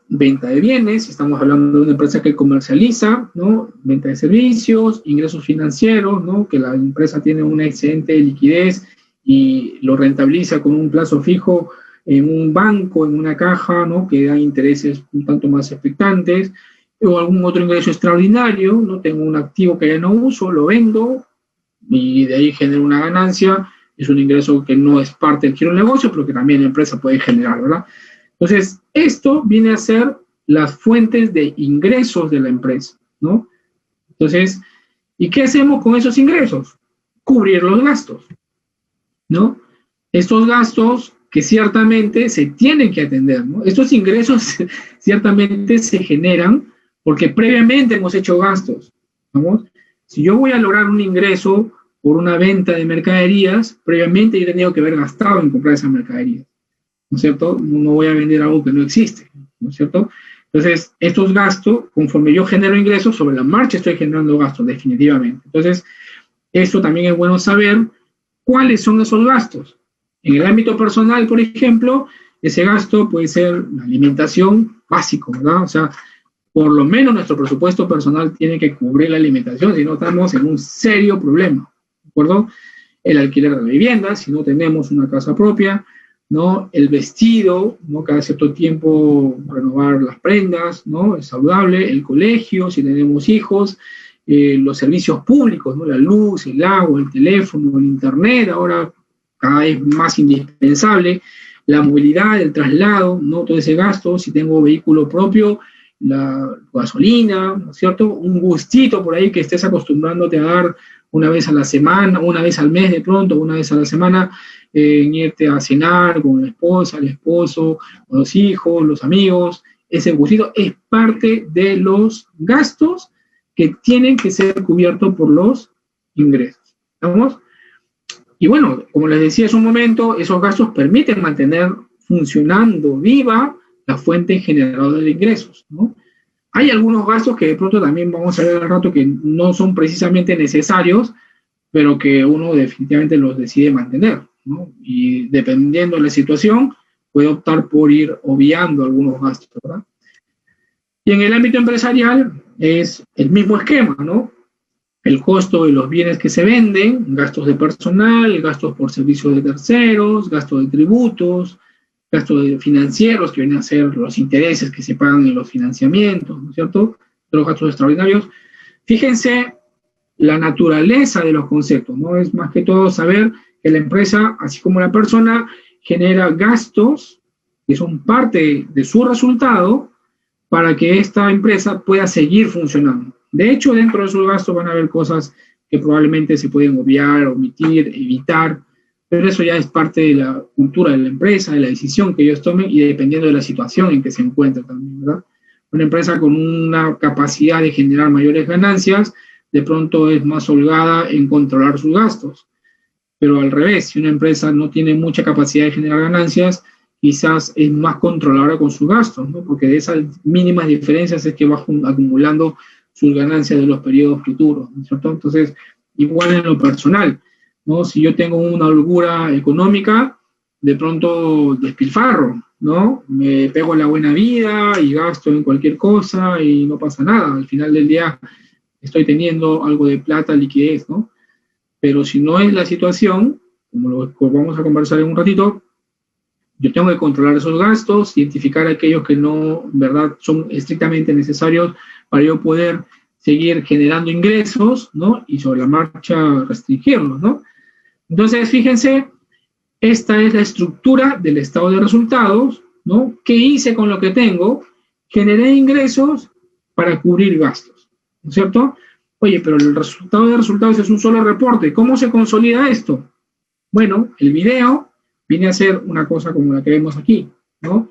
Venta de bienes, estamos hablando de una empresa que comercializa, ¿no? Venta de servicios, ingresos financieros, ¿no? Que la empresa tiene una excelente liquidez y lo rentabiliza con un plazo fijo en un banco, en una caja, ¿no? Que da intereses un tanto más expectantes, o algún otro ingreso extraordinario, ¿no? Tengo un activo que ya no uso, lo vendo y de ahí genero una ganancia, es un ingreso que no es parte del giro del negocio, pero que también la empresa puede generar, ¿verdad? Entonces, esto viene a ser las fuentes de ingresos de la empresa, ¿no? Entonces, ¿y qué hacemos con esos ingresos? Cubrir los gastos, ¿no? Estos gastos que ciertamente se tienen que atender, ¿no? Estos ingresos ciertamente se generan porque previamente hemos hecho gastos. ¿Vamos? Si yo voy a lograr un ingreso por una venta de mercaderías, previamente yo he tenido que haber gastado en comprar esas mercaderías, ¿no es cierto? No voy a vender algo que no existe, ¿no es cierto? Entonces, estos gastos, conforme yo genero ingresos, sobre la marcha estoy generando gastos, definitivamente. Entonces, esto también es bueno saber cuáles son esos gastos. En el ámbito personal, por ejemplo, ese gasto puede ser la alimentación básico, ¿verdad? O sea, por lo menos nuestro presupuesto personal tiene que cubrir la alimentación, si no estamos en un serio problema, ¿de acuerdo? El alquiler de la vivienda, si no tenemos una casa propia, ¿no? El vestido, ¿no? Cada cierto tiempo renovar las prendas, ¿no? Es saludable, el colegio, si tenemos hijos, los servicios públicos, ¿no? La luz, el agua, el teléfono, el internet, ahora cada vez más indispensable, la movilidad, el traslado, ¿no? Todo ese gasto, si tengo vehículo propio, la gasolina, ¿no es cierto? Un gustito por ahí que estés acostumbrándote a dar una vez a la semana, una vez al mes de pronto, una vez a la semana, en irte a cenar con la esposa, el esposo, con los hijos, los amigos. Ese gustito es parte de los gastos que tienen que ser cubiertos por los ingresos. ¿Estamos? Y bueno, como les decía hace un momento, esos gastos permiten mantener funcionando viva la fuente generadora de ingresos, ¿no? Hay algunos gastos que de pronto también vamos a ver al rato que no son precisamente necesarios, pero que uno definitivamente los decide mantener, ¿no? Y dependiendo de la situación, puede optar por ir obviando algunos gastos, ¿verdad? Y en el ámbito empresarial es el mismo esquema, ¿no? El costo de los bienes que se venden, gastos de personal, gastos por servicios de terceros, gastos de tributos, gastos financieros, que vienen a ser los intereses que se pagan en los financiamientos, ¿no es cierto? Los gastos extraordinarios. Fíjense la naturaleza de los conceptos, ¿no? Es más que todo saber que la empresa, así como la persona, genera gastos que son parte de su resultado para que esta empresa pueda seguir funcionando. De hecho, dentro de esos gastos van a haber cosas que probablemente se pueden obviar, omitir, evitar, pero eso ya es parte de la cultura de la empresa, de la decisión que ellos tomen y dependiendo de la situación en que se encuentra también, ¿verdad? Una empresa con una capacidad de generar mayores ganancias, de pronto es más holgada en controlar sus gastos. Pero al revés, si una empresa no tiene mucha capacidad de generar ganancias, quizás es más controladora con sus gastos, ¿no? Porque de esas mínimas diferencias es que va acumulando sus ganancias de los periodos futuros, ¿no es cierto? Entonces, igual en lo personal, ¿no? Si yo tengo una holgura económica, de pronto despilfarro, ¿no? Me pego la buena vida y gasto en cualquier cosa y no pasa nada. Al final del día estoy teniendo algo de plata, liquidez, ¿no? Pero si no es la situación, como lo vamos a conversar en un ratito, yo tengo que controlar esos gastos, identificar aquellos que no, en verdad, son estrictamente necesarios para yo poder seguir generando ingresos, ¿no? Y sobre la marcha restringirlos, ¿no? Entonces, fíjense, esta es la estructura del estado de resultados, ¿no? ¿Qué hice con lo que tengo? Generé ingresos para cubrir gastos, ¿no es cierto? Oye, pero el resultado de resultados es un solo reporte. ¿Cómo se consolida esto? Bueno, el video viene a ser una cosa como la que vemos aquí, ¿no?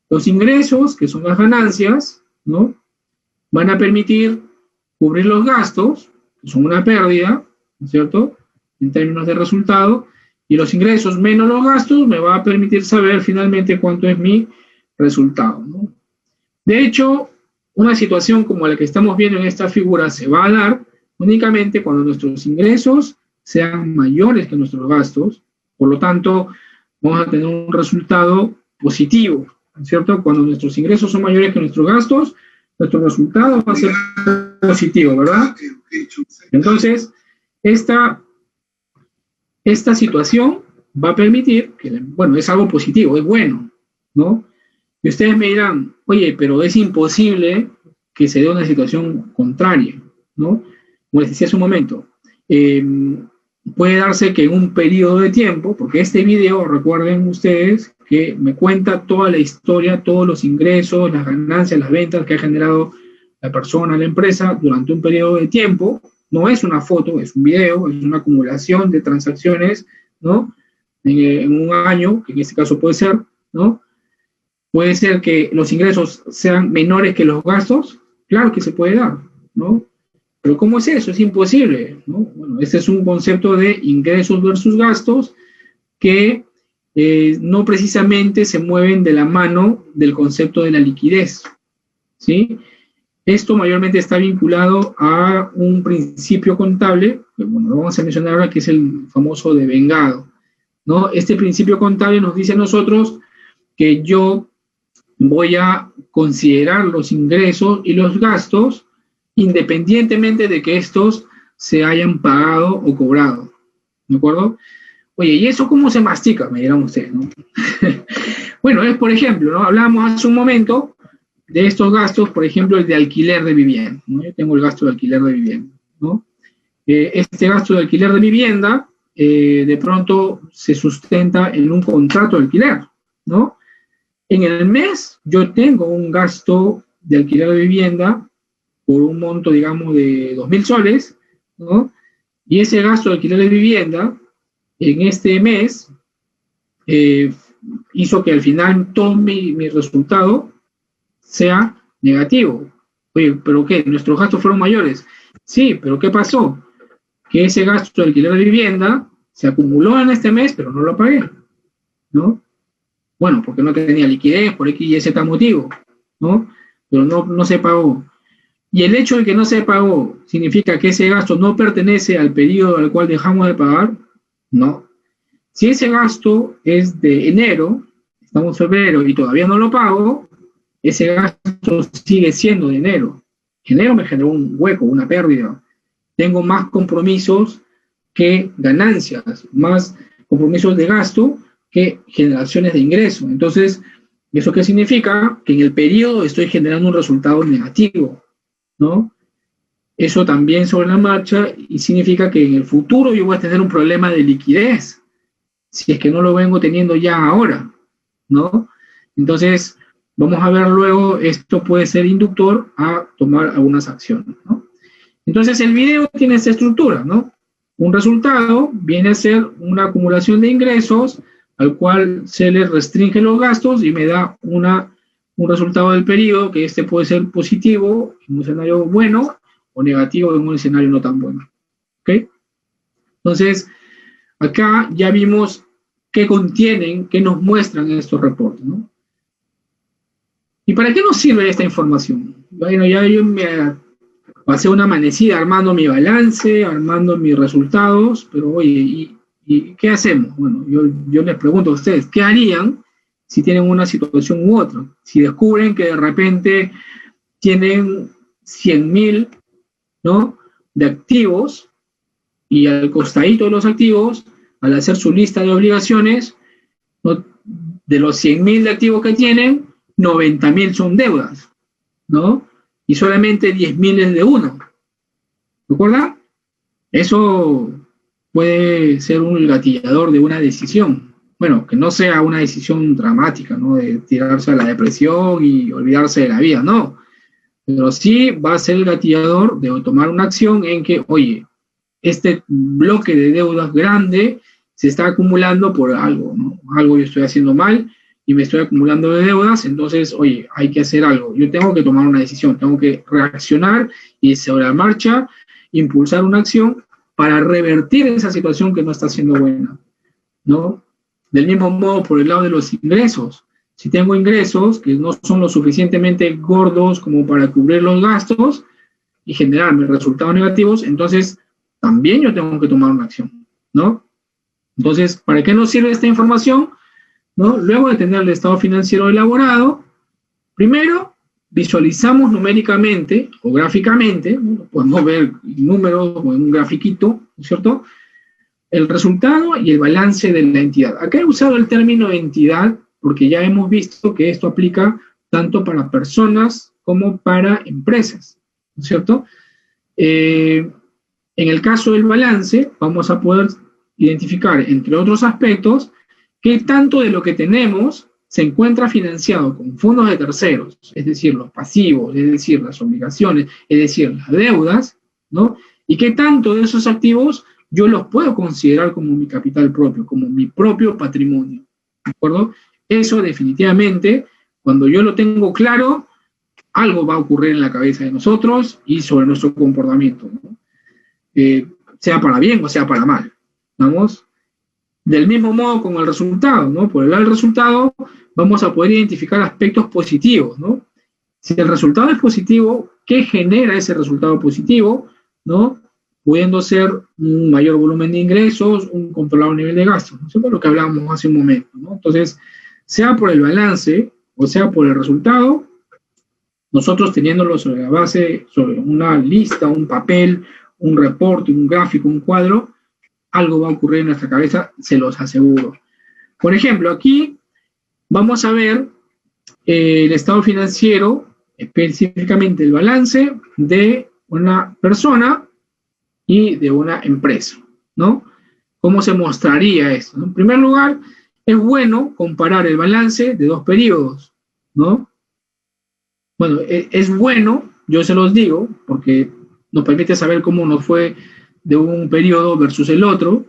Los ingresos, que son las ganancias, ¿no? Van a permitir cubrir los gastos, que son una pérdida, ¿no es cierto?, en términos de resultado, y los ingresos menos los gastos me va a permitir saber finalmente cuánto es mi resultado, ¿no? De hecho, una situación como la que estamos viendo en esta figura se va a dar únicamente cuando nuestros ingresos sean mayores que nuestros gastos, por lo tanto, vamos a tener un resultado positivo, ¿no es cierto? Cuando nuestros ingresos son mayores que nuestros gastos, nuestro resultado va a ser positivo, ¿verdad? Entonces, esta situación va a permitir que, bueno, es algo positivo, es bueno, ¿no? Y ustedes me dirán, oye, pero es imposible que se dé una situación contraria, ¿no? Como les decía hace un momento, puede darse que en un periodo de tiempo, porque este video, recuerden ustedes, que me cuenta toda la historia, todos los ingresos, las ganancias, las ventas que ha generado la persona, la empresa, durante un periodo de tiempo. No es una foto, es un video, es una acumulación de transacciones, ¿no? En un año, que en este caso puede ser, ¿no? Puede ser que los ingresos sean menores que los gastos, Claro que se puede dar, ¿no? Pero ¿cómo es eso? Es imposible, ¿no? Bueno, este es un concepto de ingresos versus gastos que no precisamente se mueven de la mano del concepto de la liquidez, ¿sí? Esto mayormente está vinculado a un principio contable, que bueno, lo vamos a mencionar ahora, que es el famoso devengado, ¿no? Este principio contable nos dice a nosotros que yo voy a considerar los ingresos y los gastos independientemente de que estos se hayan pagado o cobrado, ¿de acuerdo? Oye, ¿y eso cómo se mastica? Me dirán ustedes, ¿no? Bueno, es por ejemplo, ¿no? Hablábamos hace un momento de estos gastos, por ejemplo, el de alquiler de vivienda, ¿no? Yo tengo el gasto de alquiler de vivienda, ¿no? Este gasto de alquiler de vivienda de pronto se sustenta en un contrato de alquiler, ¿no? En el mes yo tengo un gasto de alquiler de vivienda por un monto, digamos, de 2.000 soles, ¿no? Y ese gasto de alquiler de vivienda en este mes hizo que al final todo mi resultado sea negativo. Oye, ¿pero qué? ¿Nuestros gastos fueron mayores? Sí, pero ¿qué pasó? Que ese gasto de alquiler de vivienda se acumuló en este mes, pero no lo pagué, ¿no? Bueno, porque no tenía liquidez, por X y Z motivo, ¿no? Pero no se pagó. Y el hecho de que no se pagó significa que ese gasto no pertenece al periodo al cual dejamos de pagar, no. Si ese gasto es de enero, estamos en febrero y todavía no lo pago, ese gasto sigue siendo de enero. Enero me generó un hueco, una pérdida. Tengo más compromisos que ganancias, más compromisos de gasto que generaciones de ingreso. Entonces, ¿eso qué significa? Que en el periodo estoy generando un resultado negativo, ¿no? Eso también sobre la marcha y significa que en el futuro yo voy a tener un problema de liquidez, si es que no lo vengo teniendo ya ahora, ¿no? Entonces, vamos a ver luego, esto puede ser inductor a tomar algunas acciones, ¿no? Entonces, el video tiene esta estructura, ¿no? Un resultado viene a ser una acumulación de ingresos al cual se le restringen los gastos y me da un resultado del periodo que este puede ser positivo en un escenario bueno o negativo en un escenario no tan bueno. ¿Ok? Entonces, acá ya vimos qué contienen, qué nos muestran estos reportes, ¿no? ¿Y para qué nos sirve esta información? Bueno, ya yo me pasé una amanecida armando mi balance, armando mis resultados, pero oye, ¿y qué hacemos? Bueno, yo les pregunto a ustedes, ¿qué harían si tienen una situación u otra? Si descubren que de repente tienen 100.000, ¿no?, de activos y al costadito de los activos, al hacer su lista de obligaciones, ¿no?, de los 100.000 de activos que tienen, 90.000 son deudas, ¿no? Y solamente 10.000 es de uno. ¿Recuerda? Eso puede ser un gatillador de una decisión. Bueno, que no sea una decisión dramática, ¿no? De tirarse a la depresión y olvidarse de la vida, no. Pero sí va a ser el gatillador de tomar una acción en que, oye, este bloque de deudas grande se está acumulando por algo, ¿no? Algo yo estoy haciendo mal y me estoy acumulando de deudas, entonces, oye, hay que hacer algo. Yo tengo que tomar una decisión, tengo que reaccionar y sobre la marcha impulsar una acción para revertir esa situación que no está siendo buena, ¿no? Del mismo modo, por el lado de los ingresos. Si tengo ingresos que no son lo suficientemente gordos como para cubrir los gastos y generarme resultados negativos, entonces también yo tengo que tomar una acción, ¿no? Entonces, ¿para qué nos sirve esta información? ¿No? Luego de tener el estado financiero elaborado, primero visualizamos numéricamente o gráficamente, ¿no?, podemos ver números o en un grafiquito, ¿no es cierto?, el resultado y el balance de la entidad. Acá he usado el término entidad porque ya hemos visto que esto aplica tanto para personas como para empresas, ¿no es cierto? En el caso del balance, vamos a poder identificar, entre otros aspectos, qué tanto de lo que tenemos se encuentra financiado con fondos de terceros, es decir, los pasivos, es decir, las obligaciones, es decir, las deudas, ¿no? Y qué tanto de esos activos yo los puedo considerar como mi capital propio, como mi propio patrimonio, ¿de acuerdo? Eso definitivamente, cuando yo lo tengo claro, algo va a ocurrir en la cabeza de nosotros y sobre nuestro comportamiento, ¿no? Sea para bien o sea para mal. ¿Vamos? Del mismo modo con el resultado, ¿no? Por el lado del resultado vamos a poder identificar aspectos positivos, ¿no? Si el resultado es positivo, ¿qué genera ese resultado positivo? ¿No? Pudiendo ser un mayor volumen de ingresos, un controlado nivel de gastos, ¿no? Eso es lo que hablábamos hace un momento, ¿no? Entonces, sea por el balance o sea por el resultado, nosotros teniéndolo sobre la base, sobre una lista, un papel, un reporte, un gráfico, un cuadro, algo va a ocurrir en nuestra cabeza, se los aseguro. Por ejemplo, aquí vamos a ver el estado financiero, específicamente el balance de una persona y de una empresa, ¿no? ¿Cómo se mostraría esto? En primer lugar, es bueno comparar el balance de dos periodos, ¿no? Bueno, es bueno, yo se los digo, porque nos permite saber cómo nos fue de un periodo versus el otro,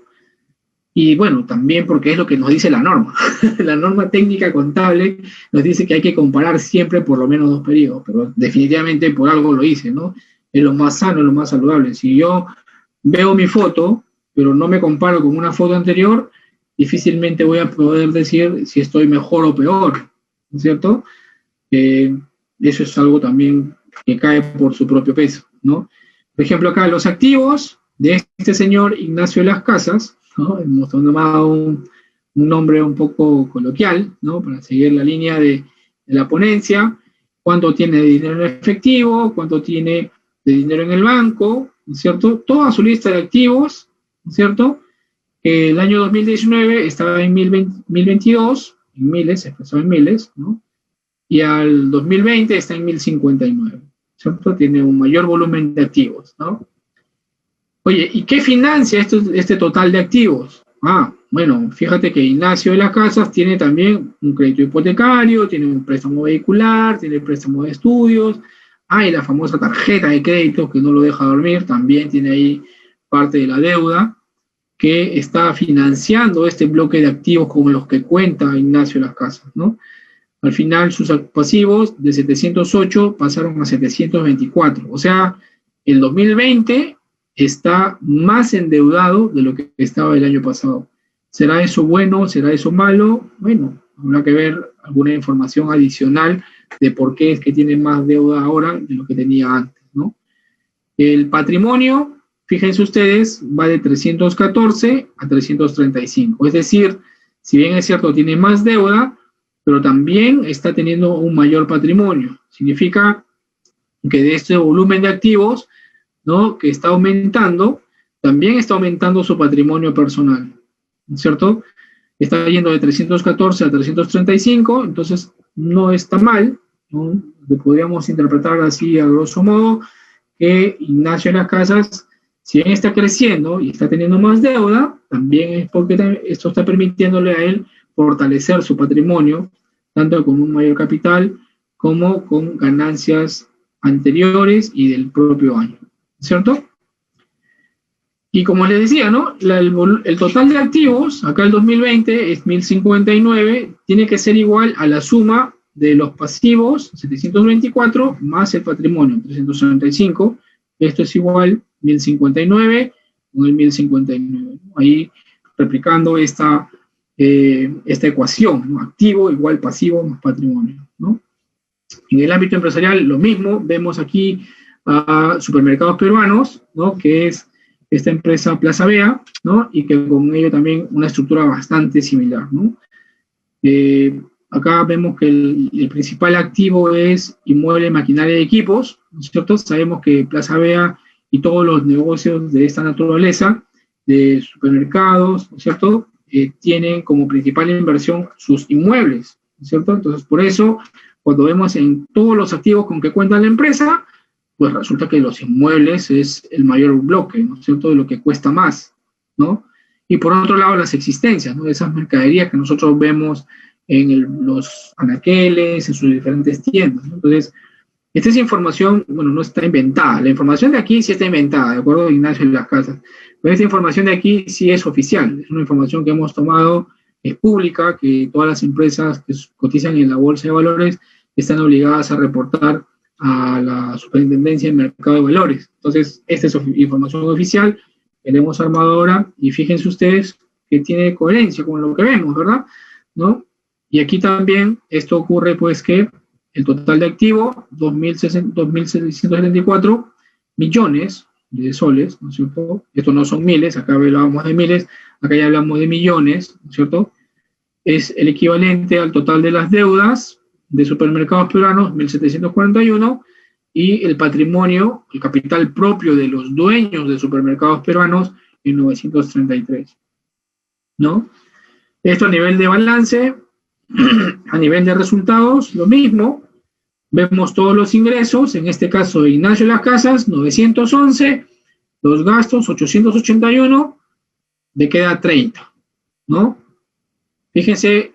y bueno, también porque es lo que nos dice la norma. La norma técnica contable nos dice que hay que comparar siempre por lo menos dos periodos, pero definitivamente por algo lo hice, ¿no? Es lo más sano, es lo más saludable. Si yo veo mi foto, pero no me comparo con una foto anterior, difícilmente voy a poder decir si estoy mejor o peor, ¿no es cierto? Eso es algo también que cae por su propio peso, ¿no? Por ejemplo, acá los activos de este señor Ignacio de las Casas, ¿no? Hemos tomado un nombre un poco coloquial, ¿no? Para seguir la línea de la ponencia, cuánto tiene de dinero en efectivo, cuánto tiene de dinero en el banco, ¿no es cierto? Toda su lista de activos, ¿no es cierto? El año 2019 estaba en 1022, en miles, se expresó en miles, ¿no? Y al 2020 está en 1059, ¿cierto? Tiene un mayor volumen de activos, ¿no? Oye, ¿y qué financia este total de activos? Bueno, fíjate que Ignacio de las Casas tiene también un crédito hipotecario, tiene un préstamo vehicular, tiene préstamo de estudios, y la famosa tarjeta de crédito que no lo deja dormir, también tiene ahí parte de la deuda que está financiando este bloque de activos como los que cuenta Ignacio de las Casas, ¿no? Al final sus pasivos de 708 pasaron a 724, o sea, el 2020 está más endeudado de lo que estaba el año pasado. ¿Será eso bueno? ¿Será eso malo? Bueno, habrá que ver alguna información adicional de por qué es que tiene más deuda ahora de lo que tenía antes, ¿no? El patrimonio, fíjense ustedes, va de 314 a 335. Es decir, si bien es cierto, tiene más deuda, pero también está teniendo un mayor patrimonio. Significa que de este volumen de activos, ¿no?, que está aumentando, también está aumentando su patrimonio personal, ¿cierto? Está yendo de 314 a 335, entonces no está mal, ¿no? Lo podríamos interpretar así a grosso modo, que Ignacio de las Casas, si bien está creciendo y está teniendo más deuda, también es porque esto está permitiéndole a él fortalecer su patrimonio, tanto con un mayor capital como con ganancias anteriores y del propio año, ¿cierto? Y como les decía, ¿no? El total de activos, acá el 2020 es 1059, tiene que ser igual a la suma de los pasivos, 724, más el patrimonio, 365. Esto es igual 1059 con el 1059. Ahí replicando esta ecuación, ¿no? Activo igual pasivo más patrimonio, ¿no? En el ámbito empresarial, lo mismo, vemos aquí a Supermercados Peruanos, ¿no?, que es esta empresa Plaza Vea, ¿no?, y que con ello también una estructura bastante similar, ¿no? Acá vemos que el principal activo es inmueble, maquinaria y equipos, ¿no es cierto? Sabemos que Plaza Vea y todos los negocios de esta naturaleza, de supermercados, ¿no es cierto?, tienen como principal inversión sus inmuebles, ¿no es cierto? Entonces, por eso, cuando vemos en todos los activos con que cuenta la empresa, pues resulta que los inmuebles es el mayor bloque, ¿no es cierto?, de lo que cuesta más, ¿no? Y por otro lado, las existencias, ¿no?, de esas mercaderías que nosotros vemos en los anaqueles, en sus diferentes tiendas, ¿no? Entonces, esta es información, bueno, no está inventada. La información de aquí sí está inventada, ¿de acuerdo, Ignacio de las Casas? Pero esta información de aquí sí es oficial, es una información que hemos tomado, es pública, que todas las empresas que cotizan en la bolsa de valores están obligadas a reportar a la Superintendencia del Mercado de Valores. Entonces, esta es información oficial que le hemos armado ahora, y fíjense ustedes que tiene coherencia con lo que vemos, ¿verdad? ¿No? Y aquí también esto ocurre, pues, que el total de activo, 2.674 millones de soles, ¿no es cierto? Estos no son miles, acá hablábamos de miles, acá ya hablamos de millones, ¿no es cierto? Es el equivalente al total de las deudas de supermercados peruanos, 1.741, y el patrimonio, el capital propio de los dueños de supermercados peruanos, en 933, ¿no? Esto a nivel de balance. A nivel de resultados, lo mismo. Vemos todos los ingresos, en este caso de Ignacio Las Casas, 911, los gastos, 881, le queda 30, ¿no? Fíjense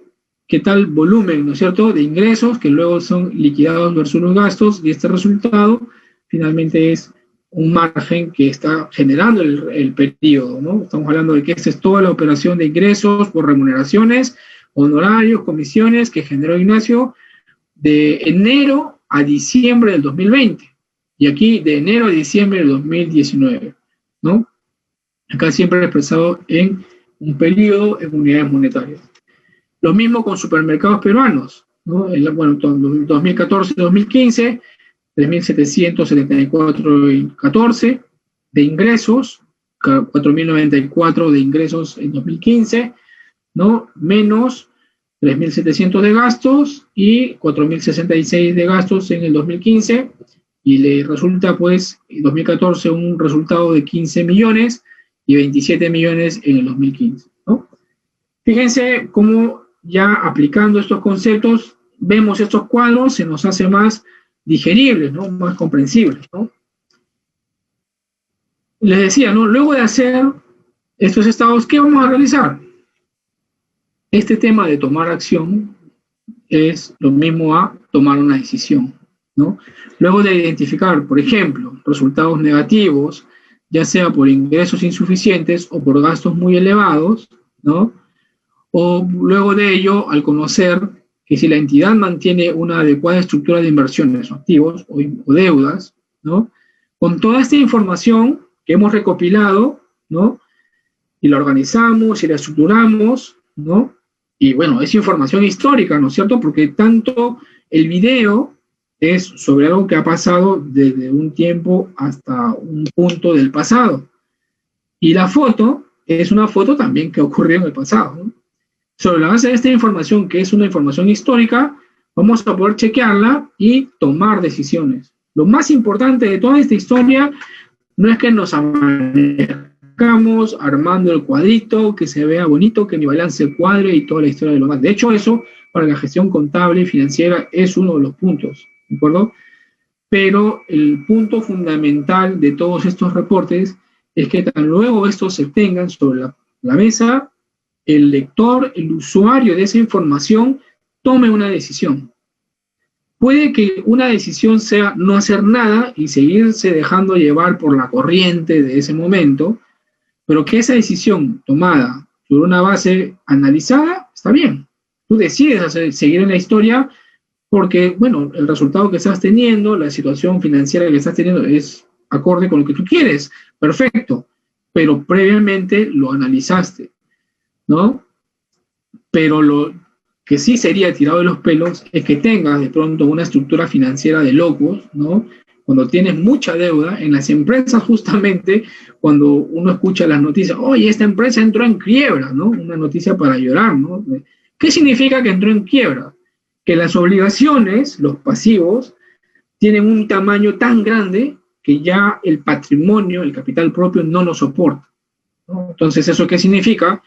qué tal volumen, ¿no es cierto?, de ingresos que luego son liquidados versus los gastos, y este resultado finalmente es un margen que está generando el periodo, ¿no? Estamos hablando de que esta es toda la operación de ingresos por remuneraciones, honorarios, comisiones que generó Ignacio de enero a diciembre del 2020, y aquí de enero a diciembre del 2019, ¿no? Acá siempre expresado en un periodo en unidades monetarias. Lo mismo con supermercados peruanos, ¿no? Bueno, 2014-2015, 3.774,14 de ingresos, 4.094 de ingresos en 2015, ¿no? Menos 3.700 de gastos y 4.066 de gastos en el 2015, y le resulta, pues, en 2014 un resultado de 15 millones y 27 millones en el 2015, ¿no? Fíjense cómo ya aplicando estos conceptos, vemos estos cuadros, se nos hace más digeribles, ¿no? Más comprensibles, ¿no? Les decía, ¿no? Luego de hacer estos estados, ¿qué vamos a realizar? Este tema de tomar acción es lo mismo a tomar una decisión, ¿no? Luego de identificar, por ejemplo, resultados negativos, ya sea por ingresos insuficientes o por gastos muy elevados, ¿no? O luego de ello, al conocer que si la entidad mantiene una adecuada estructura de inversiones, activos o deudas, ¿no? Con toda esta información que hemos recopilado, ¿no? Y la organizamos y la estructuramos, ¿no? Y bueno, es información histórica, ¿no es cierto? Porque tanto el video es sobre algo que ha pasado desde un tiempo hasta un punto del pasado. Y la foto es una foto también que ocurrió en el pasado, ¿no? Sobre la base de esta información, que es una información histórica, vamos a poder chequearla y tomar decisiones. Lo más importante de toda esta historia no es que nos amanezcamos armando el cuadrito, que se vea bonito, que mi balance cuadre y toda la historia de lo demás. De hecho, eso para la gestión contable y financiera es uno de los puntos, ¿de acuerdo? Pero el punto fundamental de todos estos reportes es que tan luego estos se tengan sobre la mesa, el lector, el usuario de esa información tome una decisión. Puede que una decisión sea no hacer nada y seguirse dejando llevar por la corriente de ese momento, pero que esa decisión tomada sobre una base analizada está bien. Tú decides seguir en la historia porque, bueno, el resultado que estás teniendo, la situación financiera que estás teniendo es acorde con lo que tú quieres. Perfecto. Pero previamente lo analizaste, ¿no? Pero lo que sí sería tirado de los pelos es que tengas de pronto una estructura financiera de locos, ¿no? Cuando tienes mucha deuda, en las empresas justamente, cuando uno escucha las noticias, oye, esta empresa entró en quiebra, ¿no? Una noticia para llorar, ¿no? ¿Qué significa que entró en quiebra? Que las obligaciones, los pasivos, tienen un tamaño tan grande que ya el patrimonio, el capital propio no lo soporta, ¿no? Entonces, ¿eso qué significa?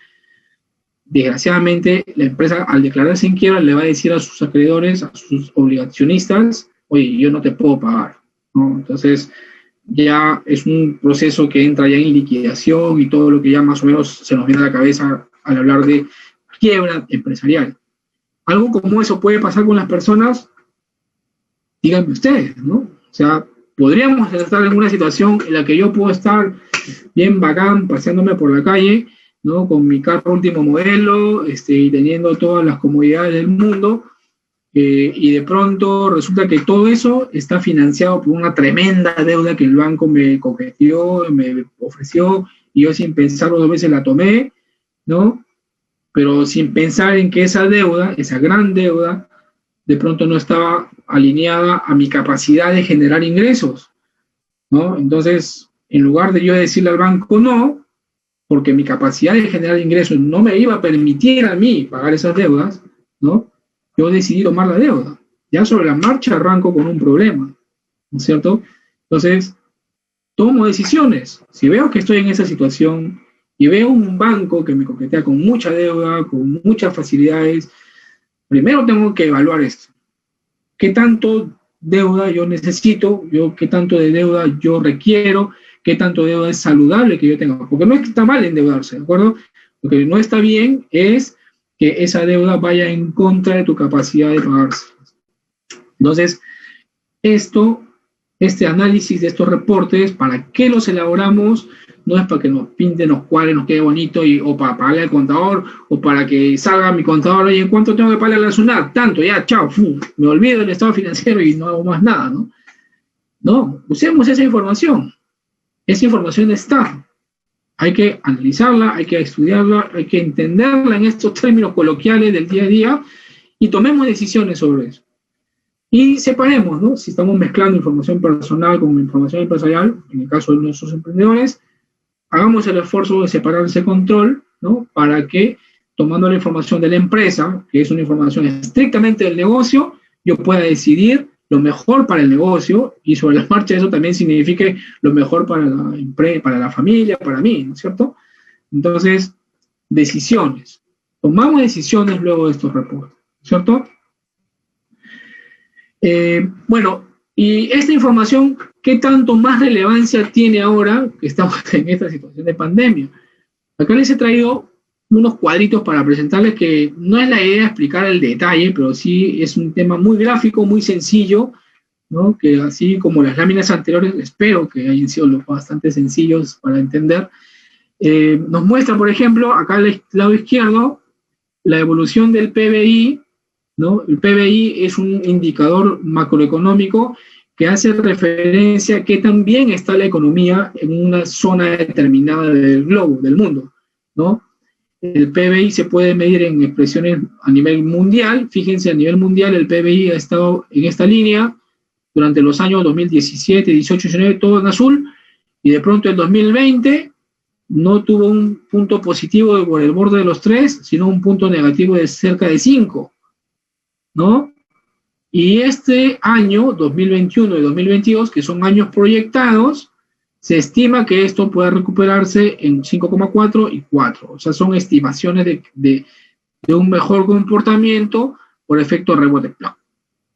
Desgraciadamente, la empresa al declararse en quiebra le va a decir a sus acreedores, a sus obligacionistas, oye, yo no te puedo pagar, ¿no? Entonces, ya es un proceso que entra ya en liquidación y todo lo que ya más o menos se nos viene a la cabeza al hablar de quiebra empresarial. Algo como eso puede pasar con las personas, díganme ustedes, ¿no? O sea, podríamos estar en una situación en la que yo puedo estar bien bacán, paseándome por la calle, ¿no? Con mi carro último modelo, y teniendo todas las comodidades del mundo, y de pronto resulta que todo eso está financiado por una tremenda deuda que el banco me coqueteó, me ofreció, y yo sin pensarlo 2 veces la tomé, ¿no? Pero sin pensar en que esa deuda, esa gran deuda, de pronto no estaba alineada a mi capacidad de generar ingresos, ¿no? Entonces, en lugar de yo decirle al banco no, porque mi capacidad de generar ingresos no me iba a permitir a mí pagar esas deudas, ¿no? Yo decidí tomar la deuda. Ya sobre la marcha arranco con un problema, ¿no es cierto? Entonces, tomo decisiones. Si veo que estoy en esa situación y veo un banco que me coquetea con mucha deuda, con muchas facilidades, primero tengo que evaluar esto. ¿Qué tanto deuda yo necesito? ¿Qué tanto de deuda yo requiero? ¿Qué tanto de deuda es saludable que yo tenga? Porque no está mal endeudarse, ¿de acuerdo? Lo que no está bien es que esa deuda vaya en contra de tu capacidad de pagarse. Entonces, este análisis de estos reportes, ¿para qué los elaboramos? No es para que nos pinten, nos cuadren, nos quede bonito, o para pagarle al contador, o para que salga mi contador, oye, ¿cuánto tengo que pagarle a la SUNAT? Tanto, ya, chao, me olvido del estado financiero y no hago más nada, ¿no? No, usemos esa información. Esa información está. Hay que analizarla, hay que estudiarla, hay que entenderla en estos términos coloquiales del día a día y tomemos decisiones sobre eso. Y separemos, ¿no? Si estamos mezclando información personal con información empresarial, en el caso de nuestros emprendedores, hagamos el esfuerzo de separar ese control, ¿no? Para que, tomando la información de la empresa, que es una información estrictamente del negocio, yo pueda decidir lo mejor para el negocio y sobre la marcha eso también signifique lo mejor para la empresa, para la familia, para mí, ¿no es cierto? Entonces, decisiones. Tomamos decisiones luego de estos reportes, ¿cierto? Bueno, y esta información, ¿qué tanto más relevancia tiene ahora que estamos en esta situación de pandemia? Acá les he traído unos cuadritos para presentarles que no es la idea explicar el detalle, pero sí es un tema muy gráfico, muy sencillo, ¿no? Que así como las láminas anteriores, espero que hayan sido bastante sencillos para entender. Nos muestra, por ejemplo, acá al lado izquierdo, la evolución del PBI, ¿no? El PBI es un indicador macroeconómico que hace referencia a qué tan bien está la economía en una zona determinada del globo, del mundo, ¿no? El PBI se puede medir en expresiones a nivel mundial. Fíjense, a nivel mundial el PBI ha estado en esta línea durante los años 2017, 18, 19, todo en azul, y de pronto el 2020 no tuvo un punto positivo por el borde de los 3, sino un punto negativo de cerca de 5, ¿no? Y este año, 2021 y 2022, que son años proyectados, se estima que esto pueda recuperarse en 5,4 y 4. O sea, son estimaciones de un mejor comportamiento por efecto rebote. No.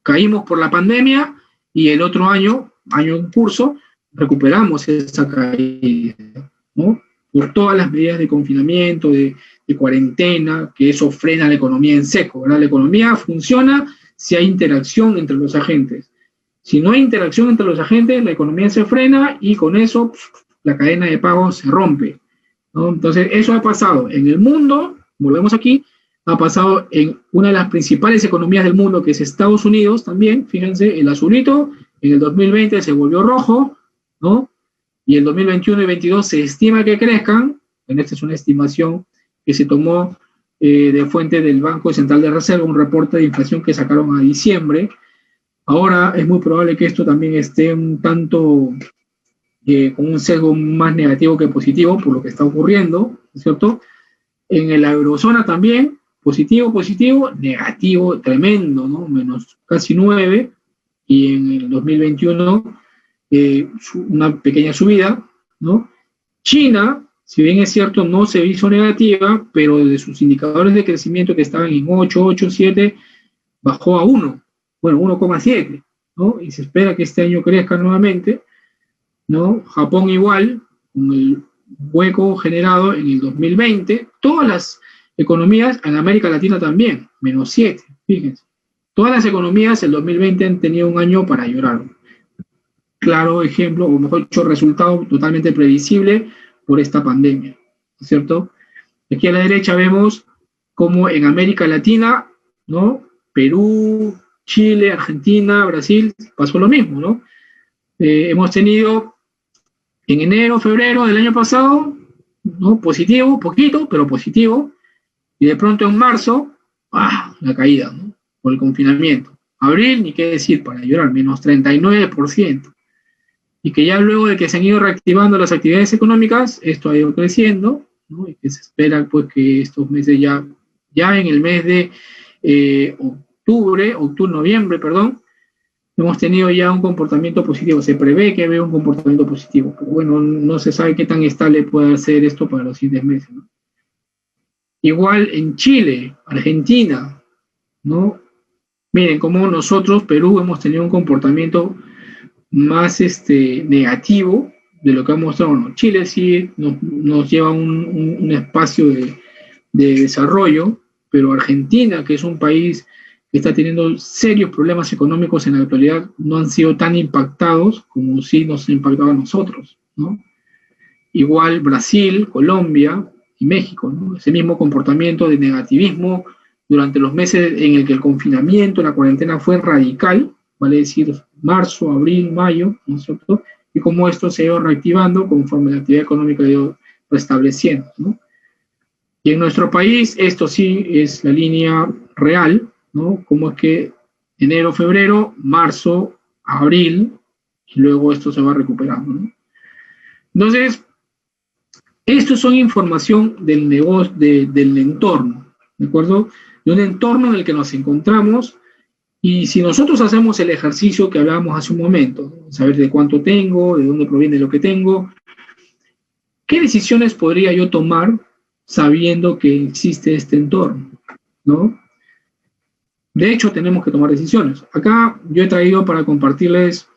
Caímos por la pandemia y el otro año en curso, recuperamos esa caída, ¿no? Por todas las medidas de confinamiento, de cuarentena, que eso frena la economía en seco, ¿verdad? La economía funciona si hay interacción entre los agentes. Si no hay interacción entre los agentes, la economía se frena y con eso la cadena de pagos se rompe, ¿no? Entonces, eso ha pasado en el mundo, volvemos aquí, ha pasado en una de las principales economías del mundo, que es Estados Unidos también. Fíjense, el azulito en el 2020 se volvió rojo, ¿no? Y el 2021 y 2022 se estima que crezcan. Esta es una estimación que se tomó de fuente del Banco Central de Reserva, un reporte de inflación que sacaron a diciembre. Ahora es muy probable que esto también esté un tanto con un sesgo más negativo que positivo por lo que está ocurriendo, ¿cierto? En la eurozona también, positivo, negativo, tremendo, ¿no? Menos casi 9, y en el 2021 una pequeña subida, ¿no? China, si bien es cierto, no se hizo negativa, pero de sus indicadores de crecimiento que estaban en 8, 7, bajó a 1, bueno, 1,7, ¿no? Y se espera que este año crezca nuevamente, ¿no? Japón igual, con el hueco generado en el 2020, todas las economías, en América Latina también, menos 7, fíjense. Todas las economías el 2020 han tenido un año para llorar. Claro ejemplo, o mejor dicho, resultado totalmente previsible por esta pandemia, ¿cierto? Aquí a la derecha vemos cómo en América Latina, ¿no? Perú, Chile, Argentina, Brasil, pasó lo mismo, ¿no? Hemos tenido en enero, febrero del año pasado, ¿no? Positivo, poquito, pero positivo, y de pronto en marzo, la caída, ¿no? Por el confinamiento. Abril, ni qué decir, para llorar, menos 39%. Y que ya luego de que se han ido reactivando las actividades económicas, esto ha ido creciendo, ¿no? Y que se espera pues que estos meses ya en el mes de noviembre, perdón, hemos tenido ya un comportamiento positivo. Se prevé que haya un comportamiento positivo, pero bueno, no se sabe qué tan estable puede ser esto para los siguientes meses, ¿no? Igual en Chile, Argentina, ¿no? Miren cómo nosotros, Perú, hemos tenido un comportamiento más negativo de lo que ha mostrado. Bueno, Chile sí nos lleva un espacio de desarrollo, pero Argentina, que es un país que está teniendo serios problemas económicos en la actualidad, no han sido tan impactados como sí nos ha impactado a nosotros, ¿no? Igual Brasil, Colombia y México, ¿no? Ese mismo comportamiento de negativismo durante los meses en el que el confinamiento, la cuarentena fue radical, vale decir marzo, abril, mayo, ¿no es cierto? Y cómo esto se ha ido reactivando conforme la actividad económica ha ido restableciendo, ¿no? Y en nuestro país esto sí es la línea real, ¿no? Como es que enero, febrero, marzo, abril, y luego esto se va recuperando, ¿no? Entonces, esto son información del negocio, del entorno, ¿de acuerdo? De un entorno en el que nos encontramos, y si nosotros hacemos el ejercicio que hablábamos hace un momento, saber de cuánto tengo, de dónde proviene lo que tengo, ¿qué decisiones podría yo tomar sabiendo que existe este entorno, ¿no? De hecho, tenemos que tomar decisiones. Acá yo he traído para compartirles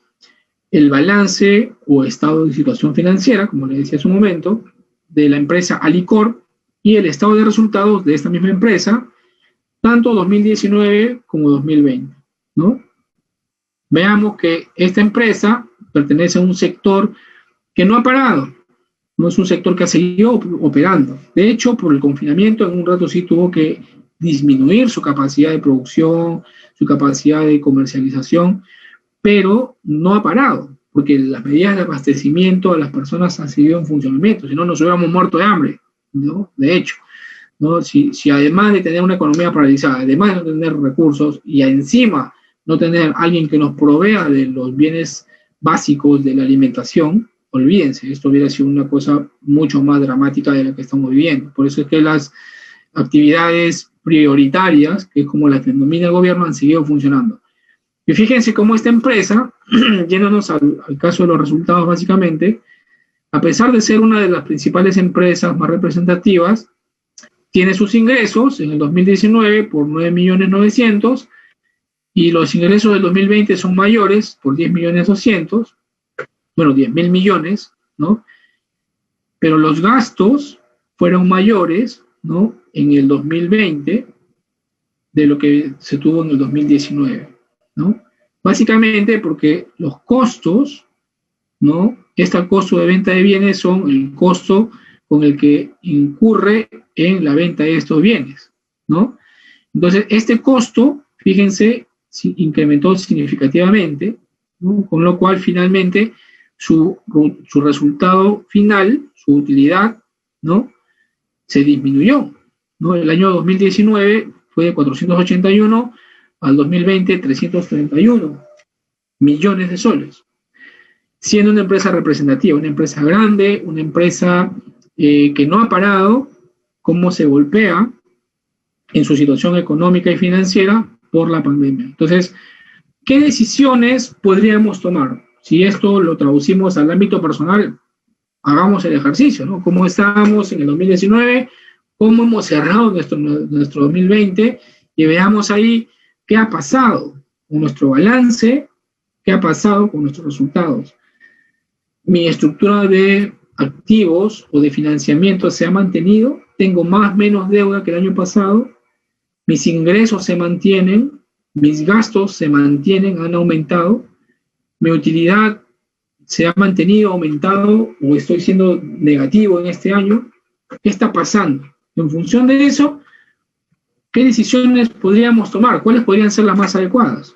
el balance o estado de situación financiera, como les decía hace un momento, de la empresa Alicor y el estado de resultados de esta misma empresa, tanto 2019 como 2020, ¿no? Veamos que esta empresa pertenece a un sector que no ha parado, no es un sector que ha seguido operando. De hecho, por el confinamiento, en un rato sí tuvo que disminuir su capacidad de producción, su capacidad de comercialización, pero no ha parado, porque las medidas de abastecimiento a las personas han seguido en funcionamiento, si no nos hubiéramos muerto de hambre, ¿no? De hecho, ¿no? Si además de tener una economía paralizada, además de no tener recursos y encima no tener alguien que nos provea de los bienes básicos de la alimentación, olvídense, esto hubiera sido una cosa mucho más dramática de la que estamos viviendo. Por eso es que las actividades prioritarias, que es como las que denomina el gobierno, han seguido funcionando. Y fíjense cómo esta empresa, yéndonos al caso de los resultados básicamente, a pesar de ser una de las principales empresas más representativas, tiene sus ingresos en el 2019 por 9.900.000 y los ingresos del 2020 son mayores por 10.200.000, bueno, 10.000 millones, ¿no? Pero los gastos fueron mayores, ¿no? En el 2020 de lo que se tuvo en el 2019, ¿no? Básicamente porque los costos, ¿no? Este costo de venta de bienes son el costo con el que incurre en la venta de estos bienes, ¿no? Entonces, este costo, fíjense, incrementó significativamente, ¿no? Con lo cual finalmente su resultado final, su utilidad, ¿no? Se disminuyó, ¿no? El año 2019 fue de 481 al 2020 331 millones de soles, siendo una empresa representativa, una empresa grande, una empresa que no ha parado, cómo se golpea en su situación económica y financiera por la pandemia. Entonces, ¿qué decisiones podríamos tomar? Si esto lo traducimos al ámbito personal, hagamos el ejercicio, ¿no? ¿Cómo estábamos en el 2019? ¿Cómo hemos cerrado nuestro 2020? Y veamos ahí qué ha pasado con nuestro balance, qué ha pasado con nuestros resultados. Mi estructura de activos o de financiamiento se ha mantenido, tengo más o menos deuda que el año pasado, mis ingresos se mantienen, mis gastos se mantienen, han aumentado, mi utilidad se ha mantenido, aumentado o estoy siendo negativo en este año. ¿Qué está pasando? En función de eso, ¿qué decisiones podríamos tomar? ¿Cuáles podrían ser las más adecuadas?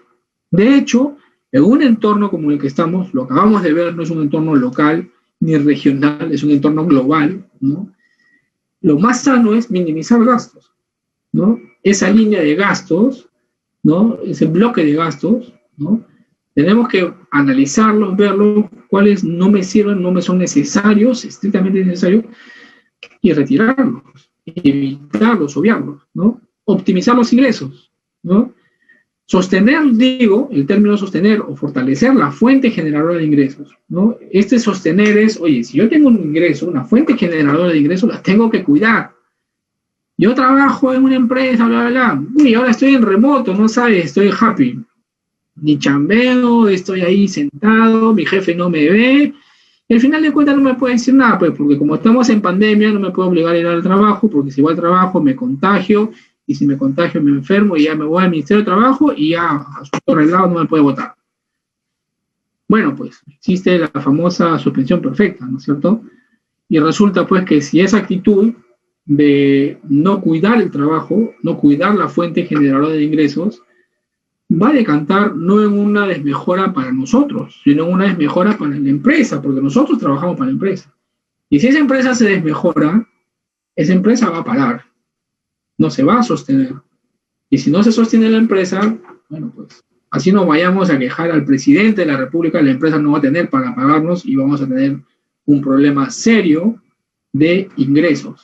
De hecho, en un entorno como el que estamos, lo acabamos de ver, no es un entorno local ni regional, es un entorno global, ¿no? Lo más sano es minimizar gastos, ¿no? Esa línea de gastos, ¿no? Ese bloque de gastos, ¿no? Tenemos que analizarlos, verlos, cuáles no me sirven, no me son necesarios, estrictamente necesarios, y retirarlos, evitarlos, obviarlos, ¿no? Optimizar los ingresos, ¿no? Sostener, digo, el término sostener o fortalecer la fuente generadora de ingresos, ¿no? Este sostener es, oye, si yo tengo un ingreso, una fuente generadora de ingresos, la tengo que cuidar. Yo trabajo en una empresa, bla, bla, bla. Uy, ahora estoy en remoto, no sabes, estoy happy. Ni chambeo, estoy ahí sentado, mi jefe no me ve. Y al final de cuentas no me puede decir nada, pues, porque como estamos en pandemia, no me puedo obligar a ir al trabajo, porque si voy al trabajo me contagio, y si me contagio me enfermo y ya me voy al Ministerio de Trabajo y ya a su arreglado no me puede votar. Bueno, pues existe la famosa suspensión perfecta, ¿no es cierto? Y resulta pues que si esa actitud de no cuidar el trabajo, no cuidar la fuente generadora de ingresos, va a decantar no en una desmejora para nosotros, sino en una desmejora para la empresa, porque nosotros trabajamos para la empresa. Y si esa empresa se desmejora, esa empresa va a parar, no se va a sostener. Y si no se sostiene la empresa, bueno, pues así nos vayamos a quejar al presidente de la República, la empresa no va a tener para pagarnos y vamos a tener un problema serio de ingresos,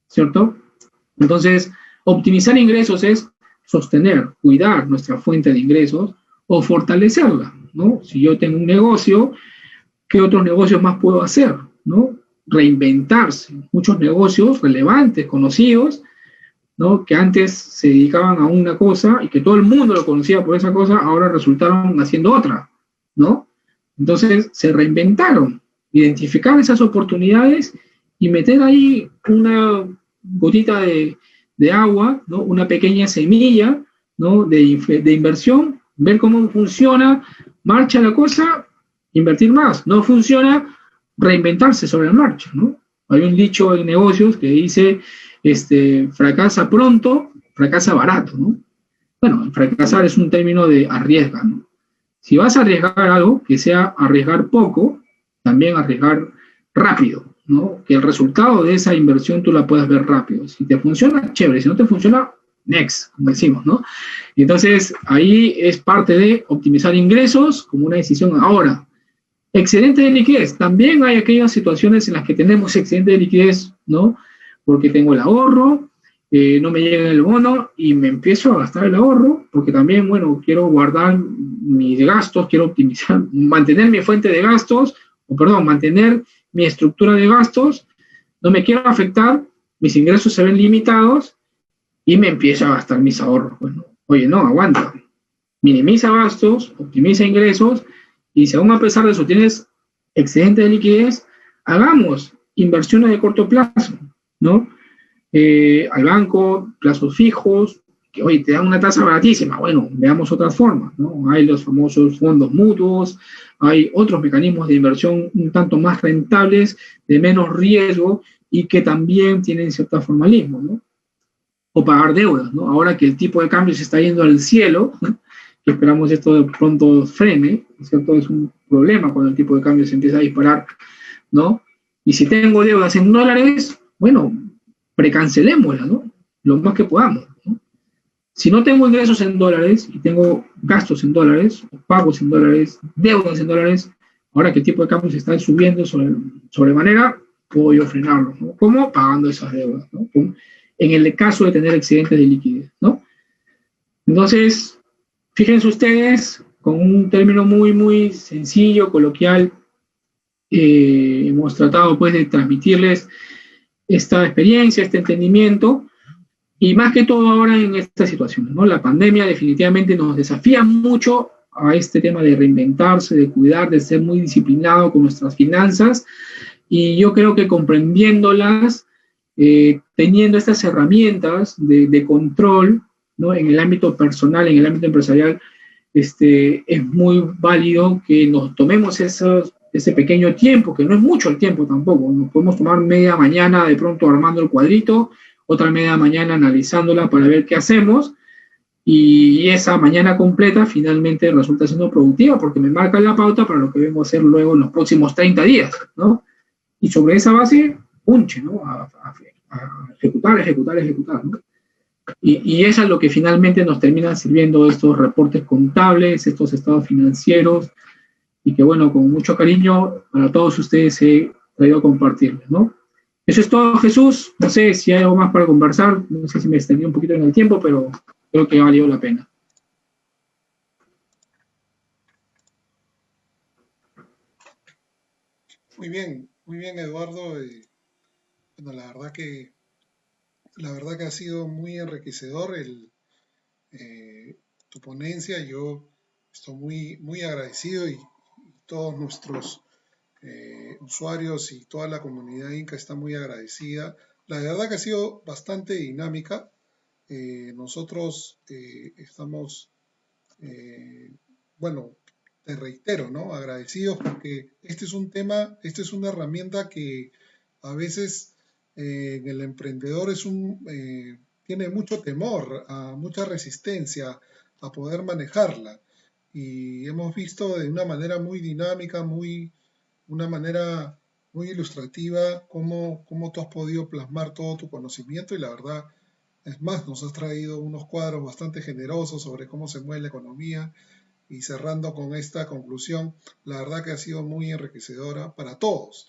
¿cierto? Entonces, optimizar ingresos es sostener, cuidar nuestra fuente de ingresos o fortalecerla, ¿no? Si yo tengo un negocio, ¿qué otros negocios más puedo hacer, ¿no? Reinventarse. Muchos negocios relevantes, conocidos, ¿no? Que antes se dedicaban a una cosa y que todo el mundo lo conocía por esa cosa, ahora resultaron haciendo otra, ¿no? Entonces se reinventaron, identificar esas oportunidades y meter ahí una gotita de agua, ¿no? Una pequeña semilla, ¿no? de inversión, ver cómo funciona, marcha la cosa, invertir más. No funciona, reinventarse sobre la marcha, ¿no? Hay un dicho en negocios que dice, fracasa pronto, fracasa barato, ¿no? Bueno, fracasar es un término de arriesga, ¿no? Si vas a arriesgar algo, que sea arriesgar poco, también arriesgar rápido, ¿no? Que el resultado de esa inversión tú la puedas ver rápido. Si te funciona, chévere. Si no te funciona, next, como decimos, ¿no? Entonces, ahí es parte de optimizar ingresos como una decisión ahora. Excedente de liquidez. También hay aquellas situaciones en las que tenemos excedente de liquidez, ¿no? Porque tengo el ahorro, no me llega el bono y me empiezo a gastar el ahorro, porque también, bueno, quiero guardar mis gastos, quiero optimizar, mantener mi fuente de gastos, mantener mi estructura de gastos, no me quiero afectar, mis ingresos se ven limitados y me empiezo a gastar mis ahorros. Bueno, oye, no, aguanta. Minimiza gastos, optimiza ingresos y si aún a pesar de eso tienes excedente de liquidez, hagamos inversiones de corto plazo, ¿no? Al banco, plazos fijos, que hoy te dan una tasa baratísima. Bueno, veamos otras formas, ¿no? Hay los famosos fondos mutuos, hay otros mecanismos de inversión un tanto más rentables, de menos riesgo y que también tienen cierto formalismo, ¿no? O pagar deudas, ¿no? Ahora que el tipo de cambio se está yendo al cielo, ¿no? Que esperamos esto de pronto frene, ¿cierto? Es un problema cuando el tipo de cambio se empieza a disparar, ¿no? Y si tengo deudas en dólares, bueno, precancelémoslas, ¿no? Lo más que podamos, ¿no? Si no tengo ingresos en dólares y tengo gastos en dólares, pagos en dólares, deudas en dólares, ahora que el tipo de cambio se está subiendo sobremanera, puedo yo frenarlo, ¿no? ¿Cómo? Pagando esas deudas, ¿no? En el caso de tener excedentes de liquidez, ¿no? Entonces, fíjense ustedes, con un término muy, muy sencillo, coloquial, hemos tratado pues de transmitirles esta experiencia, este entendimiento, y más que todo ahora en esta situación, ¿no? La pandemia definitivamente nos desafía mucho a este tema de reinventarse, de cuidar, de ser muy disciplinado con nuestras finanzas, y yo creo que comprendiéndolas, teniendo estas herramientas de control, ¿no? En el ámbito personal, en el ámbito empresarial, es muy válido que nos tomemos ese pequeño tiempo, que no es mucho el tiempo tampoco, nos podemos tomar media mañana de pronto armando el cuadrito, otra media mañana analizándola para ver qué hacemos, y esa mañana completa finalmente resulta siendo productiva porque me marca la pauta para lo que debemos hacer luego en los próximos 30 días, ¿no? Y sobre esa base, punche, ¿no? A ejecutar, ejecutar, ejecutar, ¿no? Y eso es lo que finalmente nos terminan sirviendo estos reportes contables, estos estados financieros, y que bueno, con mucho cariño para todos ustedes he traído a compartirles, ¿no? Eso es todo, Jesús. No sé si hay algo más para conversar, no sé si me extendí un poquito en el tiempo, pero creo que valió la pena. muy bien, Eduardo. Bueno, la verdad que ha sido muy enriquecedor tu ponencia. Yo estoy muy agradecido y todos nuestros usuarios y toda la comunidad Inca está muy agradecida. La verdad que ha sido bastante dinámica. Nosotros estamos, bueno, te reitero, ¿no? Agradecidos porque este es un tema, esta es una herramienta que a veces el emprendedor tiene mucho temor, mucha resistencia a poder manejarla. Y hemos visto de una manera muy dinámica, una manera muy ilustrativa cómo tú has podido plasmar todo tu conocimiento y la verdad, es más, nos has traído unos cuadros bastante generosos sobre cómo se mueve la economía y cerrando con esta conclusión, la verdad que ha sido muy enriquecedora para todos,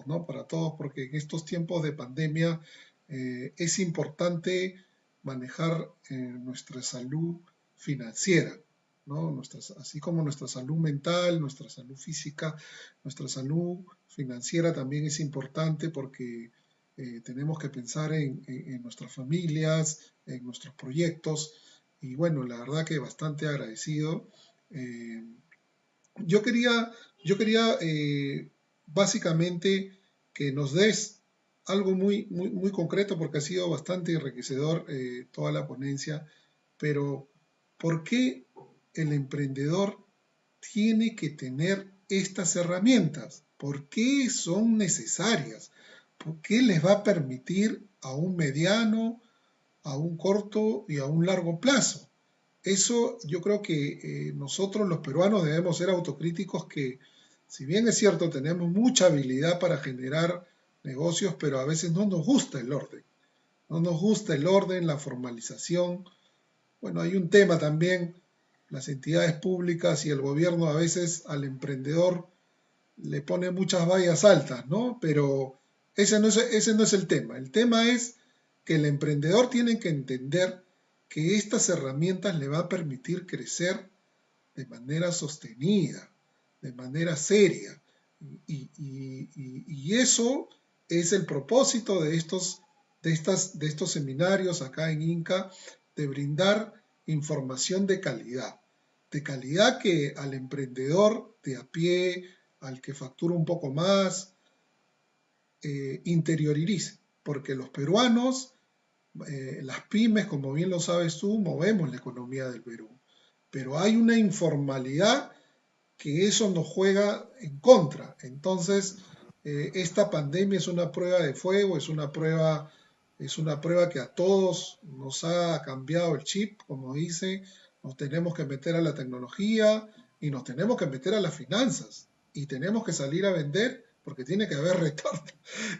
¿no? Para todos, porque en estos tiempos de pandemia es importante manejar nuestra salud financiera, ¿no? Así como nuestra salud mental, nuestra salud física, nuestra salud financiera también es importante porque tenemos que pensar en nuestras familias, en nuestros proyectos, y bueno, la verdad que bastante agradecido. Eh, yo quería básicamente que nos des algo muy concreto porque ha sido bastante enriquecedor toda la ponencia, pero ¿por qué el emprendedor tiene que tener estas herramientas? ¿Por qué son necesarias? ¿Por qué les va a permitir a un mediano, a un corto y a un largo plazo? Eso yo creo que nosotros los peruanos debemos ser autocríticos que, si bien es cierto, tenemos mucha habilidad para generar negocios, pero a veces no nos gusta el orden. No nos gusta el orden, la formalización. Bueno, hay un tema también, las entidades públicas y el gobierno a veces al emprendedor le pone muchas vallas altas, ¿no? Pero ese no es el tema. El tema es que el emprendedor tiene que entender que estas herramientas le va a permitir crecer de manera sostenida, de manera seria. Y eso es el propósito de estos seminarios acá en Inca, de brindar información de calidad que al emprendedor de a pie, al que factura un poco más, interiorice, porque los peruanos, las pymes, como bien lo sabes tú, movemos la economía del Perú, pero hay una informalidad que eso nos juega en contra. Entonces, esta pandemia es una prueba de fuego, es una prueba que a todos nos ha cambiado el chip, como dice, nos tenemos que meter a la tecnología y nos tenemos que meter a las finanzas y tenemos que salir a vender porque tiene que haber retorno.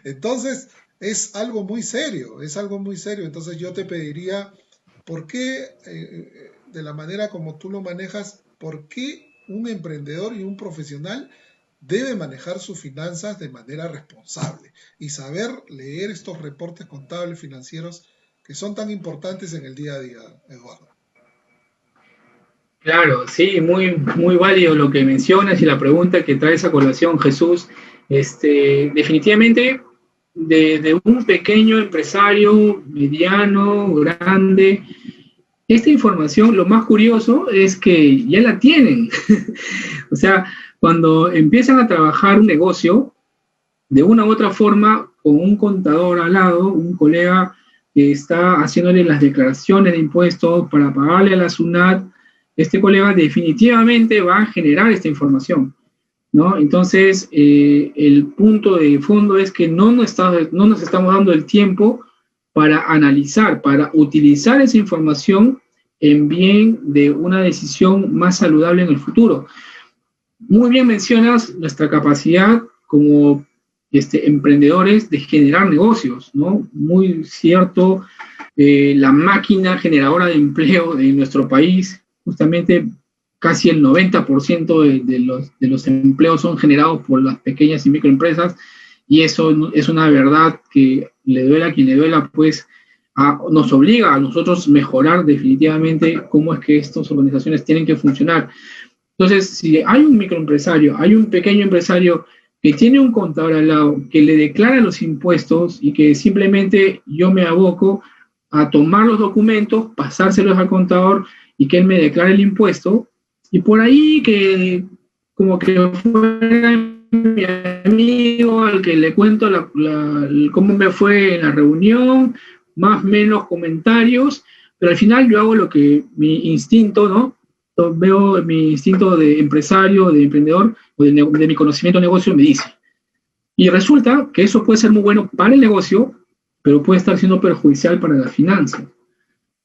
Entonces, es algo muy serio, es algo muy serio. Entonces yo te pediría, ¿por qué, de la manera como tú lo manejas, por qué un emprendedor y un profesional debe manejar sus finanzas de manera responsable y saber leer estos reportes contables financieros que son tan importantes en el día a día, Eduardo? Claro, sí, muy válido lo que mencionas y la pregunta que traes a colación, Jesús. Definitivamente, de un pequeño empresario, mediano, grande, esta información, lo más curioso es que ya la tienen. O sea, cuando empiezan a trabajar un negocio, de una u otra forma, con un contador al lado, un colega que está haciéndole las declaraciones de impuestos para pagarle a la SUNAT, este colega definitivamente va a generar esta información, ¿no? Entonces, el punto de fondo es que no nos estamos dando el tiempo para analizar, para utilizar esa información en bien de una decisión más saludable en el futuro. Muy bien mencionas nuestra capacidad como emprendedores de generar negocios, ¿no? Muy cierto, la máquina generadora de empleo en nuestro país, justamente casi el 90% de los empleos son generados por las pequeñas y microempresas, y eso es una verdad que le duela a quien le duela, pues nos obliga a nosotros mejorar definitivamente cómo es que estas organizaciones tienen que funcionar. Entonces, si hay un microempresario, hay un pequeño empresario que tiene un contador al lado, que le declara los impuestos y que simplemente yo me aboco a tomar los documentos, pasárselos al contador y que él me declare el impuesto, y por ahí que como que fuera mi amigo al que le cuento cómo me fue en la reunión, más o menos comentarios, pero al final yo hago lo que mi instinto, ¿no? Veo mi instinto de empresario, de emprendedor, o de mi conocimiento de negocio me dice. Y resulta que eso puede ser muy bueno para el negocio, pero puede estar siendo perjudicial para la finanza.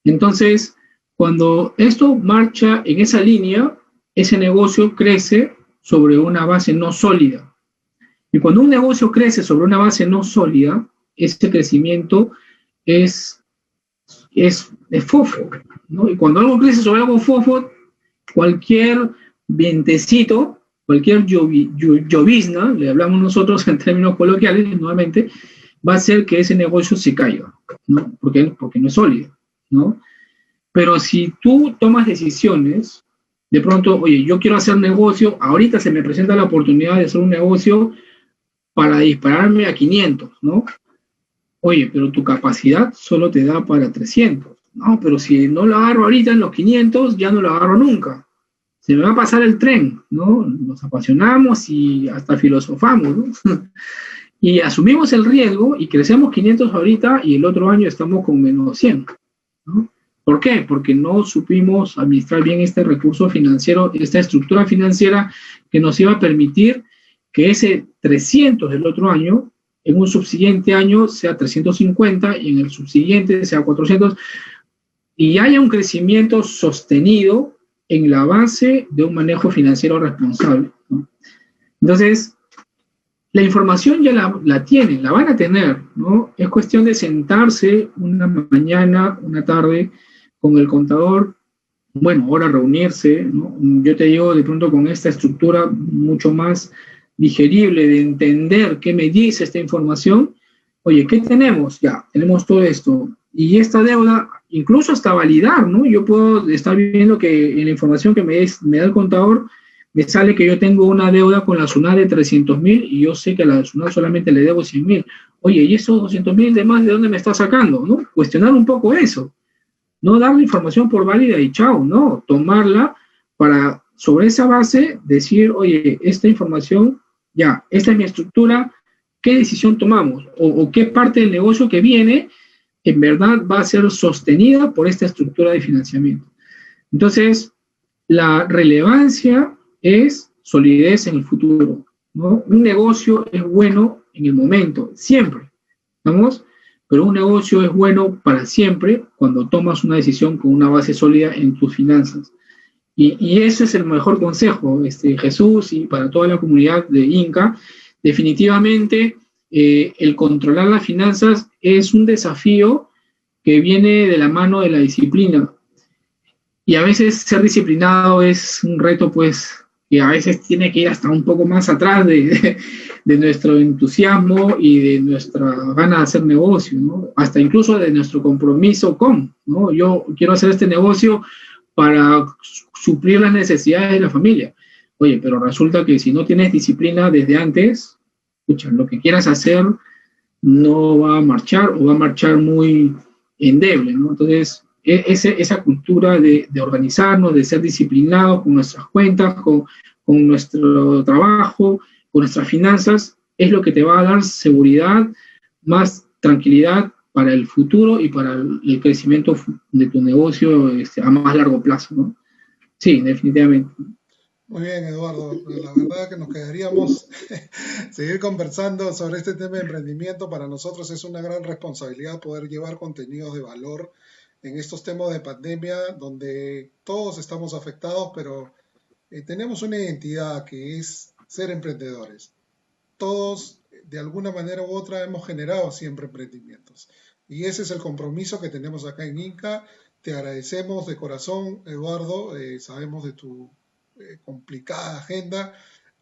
Entonces, cuando esto marcha en esa línea, ese negocio crece sobre una base no sólida. Y cuando un negocio crece sobre una base no sólida, ese crecimiento es fofo, ¿no? Y cuando algo crece sobre algo fofo, cualquier vientecito, cualquier llovizna, le hablamos nosotros en términos coloquiales nuevamente, va a hacer que ese negocio se caiga, ¿no? Porque no es sólido, ¿no? Pero si tú tomas decisiones, de pronto, oye, yo quiero hacer negocio, ahorita se me presenta la oportunidad de hacer un negocio para dispararme a 500, ¿no? Oye, pero tu capacidad solo te da para 300. No, pero si no lo agarro ahorita en los 500, ya no lo agarro nunca. Se me va a pasar el tren, ¿no? Nos apasionamos y hasta filosofamos, ¿no? Y asumimos el riesgo y crecemos 500 ahorita y el otro año estamos con menos 100, ¿no? ¿Por qué? Porque no supimos administrar bien este recurso financiero, esta estructura financiera que nos iba a permitir que ese 300 del otro año, en un subsiguiente año sea 350 y en el subsiguiente sea 400, y haya un crecimiento sostenido en la base de un manejo financiero responsable, ¿no? Entonces, la información ya la tienen, la van a tener, ¿no? Es cuestión de sentarse una mañana, una tarde, con el contador, bueno, ahora reunirse, ¿no? Yo te digo, de pronto con esta estructura mucho más digerible de entender qué me dice esta información. Oye, ¿qué tenemos? Ya, tenemos todo esto. Y esta deuda, incluso hasta validar, ¿no? Yo puedo estar viendo que en la información que me da el contador, me sale que yo tengo una deuda con la SUNAT de 300,000 y yo sé que a la SUNAT solamente le debo 100,000. Oye, ¿y esos 200,000 de más de dónde me está sacando? ¿No? Cuestionar un poco eso. No dar la información por válida y chao, no. Tomarla para, sobre esa base, decir, oye, esta información, ya, esta es mi estructura, ¿qué decisión tomamos? O qué parte del negocio que viene en verdad va a ser sostenida por esta estructura de financiamiento. Entonces, la relevancia es solidez en el futuro, ¿no? Un negocio es bueno en el momento, siempre, ¿vamos? Pero un negocio es bueno para siempre cuando tomas una decisión con una base sólida en tus finanzas. Y ese es el mejor consejo, Jesús, y para toda la comunidad de Inca. Definitivamente, el controlar las finanzas es un desafío que viene de la mano de la disciplina. Y a veces ser disciplinado es un reto, pues, que a veces tiene que ir hasta un poco más atrás de nuestro entusiasmo y de nuestra gana de hacer negocio, ¿no? Hasta incluso de nuestro compromiso ¿no? Yo quiero hacer este negocio para suplir las necesidades de la familia. Oye, pero resulta que si no tienes disciplina desde antes, escucha, lo que quieras hacer no va a marchar o va a marchar muy endeble, ¿no? Entonces, esa cultura de organizarnos, de ser disciplinados con nuestras cuentas, con nuestro trabajo, con nuestras finanzas, es lo que te va a dar seguridad, más tranquilidad para el futuro y para el crecimiento de tu negocio a más largo plazo, ¿no? Sí, definitivamente. Muy bien, Eduardo. La verdad que nos quedaríamos seguir conversando sobre este tema de emprendimiento. Para nosotros es una gran responsabilidad poder llevar contenidos de valor en estos temas de pandemia donde todos estamos afectados, pero tenemos una identidad que es ser emprendedores. Todos, de alguna manera u otra, hemos generado siempre emprendimientos. Y ese es el compromiso que tenemos acá en Inca. Te agradecemos de corazón, Eduardo. Sabemos de tu complicada agenda,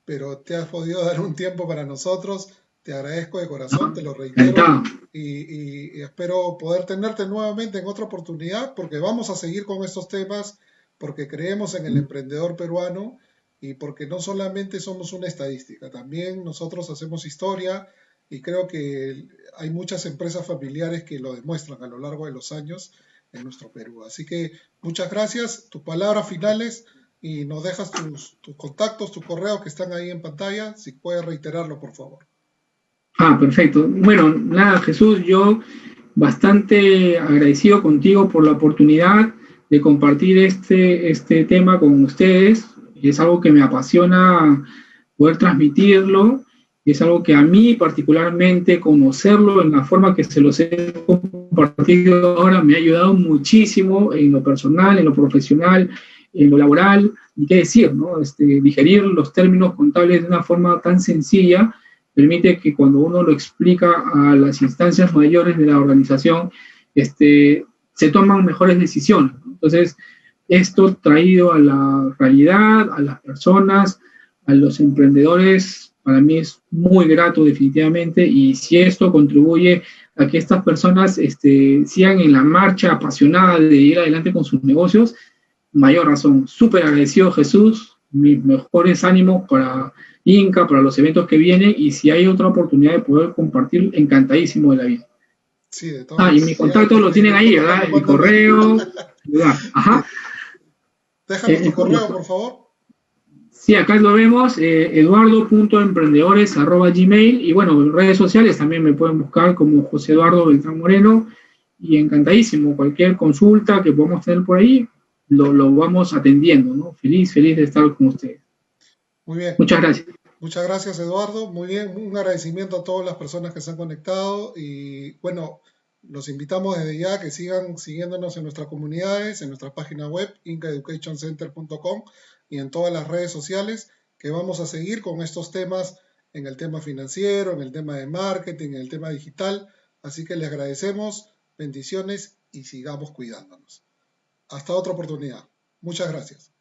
pero te has podido dar un tiempo para nosotros. Te agradezco de corazón, te lo reitero. Encantado. Y espero poder tenerte nuevamente en otra oportunidad, porque vamos a seguir con estos temas, porque creemos en el emprendedor peruano y porque no solamente somos una estadística, también nosotros hacemos historia y creo que hay muchas empresas familiares que lo demuestran a lo largo de los años en nuestro Perú. Así que muchas gracias, tus palabras finales y nos dejas tus contactos, tu correo que están ahí en pantalla, si puedes reiterarlo, por favor. Perfecto. Bueno, nada, Jesús, yo bastante agradecido contigo por la oportunidad de compartir este tema con ustedes. Es algo que me apasiona poder transmitirlo. Es algo que a mí particularmente conocerlo en la forma que se los he compartido ahora me ha ayudado muchísimo en lo personal, en lo profesional, en lo laboral, y qué decir, ¿no? Digerir los términos contables de una forma tan sencilla permite que cuando uno lo explica a las instancias mayores de la organización, se toman mejores decisiones. Entonces, esto traído a la realidad, a las personas, a los emprendedores, para mí es muy grato definitivamente y si esto contribuye a que estas personas sigan en la marcha apasionada de ir adelante con sus negocios, mayor razón. Súper agradecido, Jesús. Mis mejores ánimos para Inca, para los eventos que vienen y si hay otra oportunidad de poder compartir, encantadísimo de la vida. Sí, de todas Y mi maneras, ya contacto lo tienen ahí, después nos ¿verdad? vamos El mandando. correo, ¿verdad? Ajá. Déjanos tu Los, correo, por favor. sí, acá lo vemos, eduardo.emprendedores@gmail y bueno, en redes sociales también me pueden buscar como José Eduardo Beltrán Moreno y encantadísimo, cualquier consulta que podamos tener por ahí, lo vamos atendiendo, ¿no? Feliz, feliz de estar con ustedes. Muy bien. Muchas gracias. Muchas gracias, Eduardo. Muy bien, un agradecimiento a todas las personas que se han conectado y bueno, los invitamos desde ya que sigan siguiéndonos en nuestras comunidades, en nuestra página web, incaeducationcenter.com y en todas las redes sociales, que vamos a seguir con estos temas en el tema financiero, en el tema de marketing, en el tema digital. Así que les agradecemos, bendiciones y sigamos cuidándonos. Hasta otra oportunidad. Muchas gracias.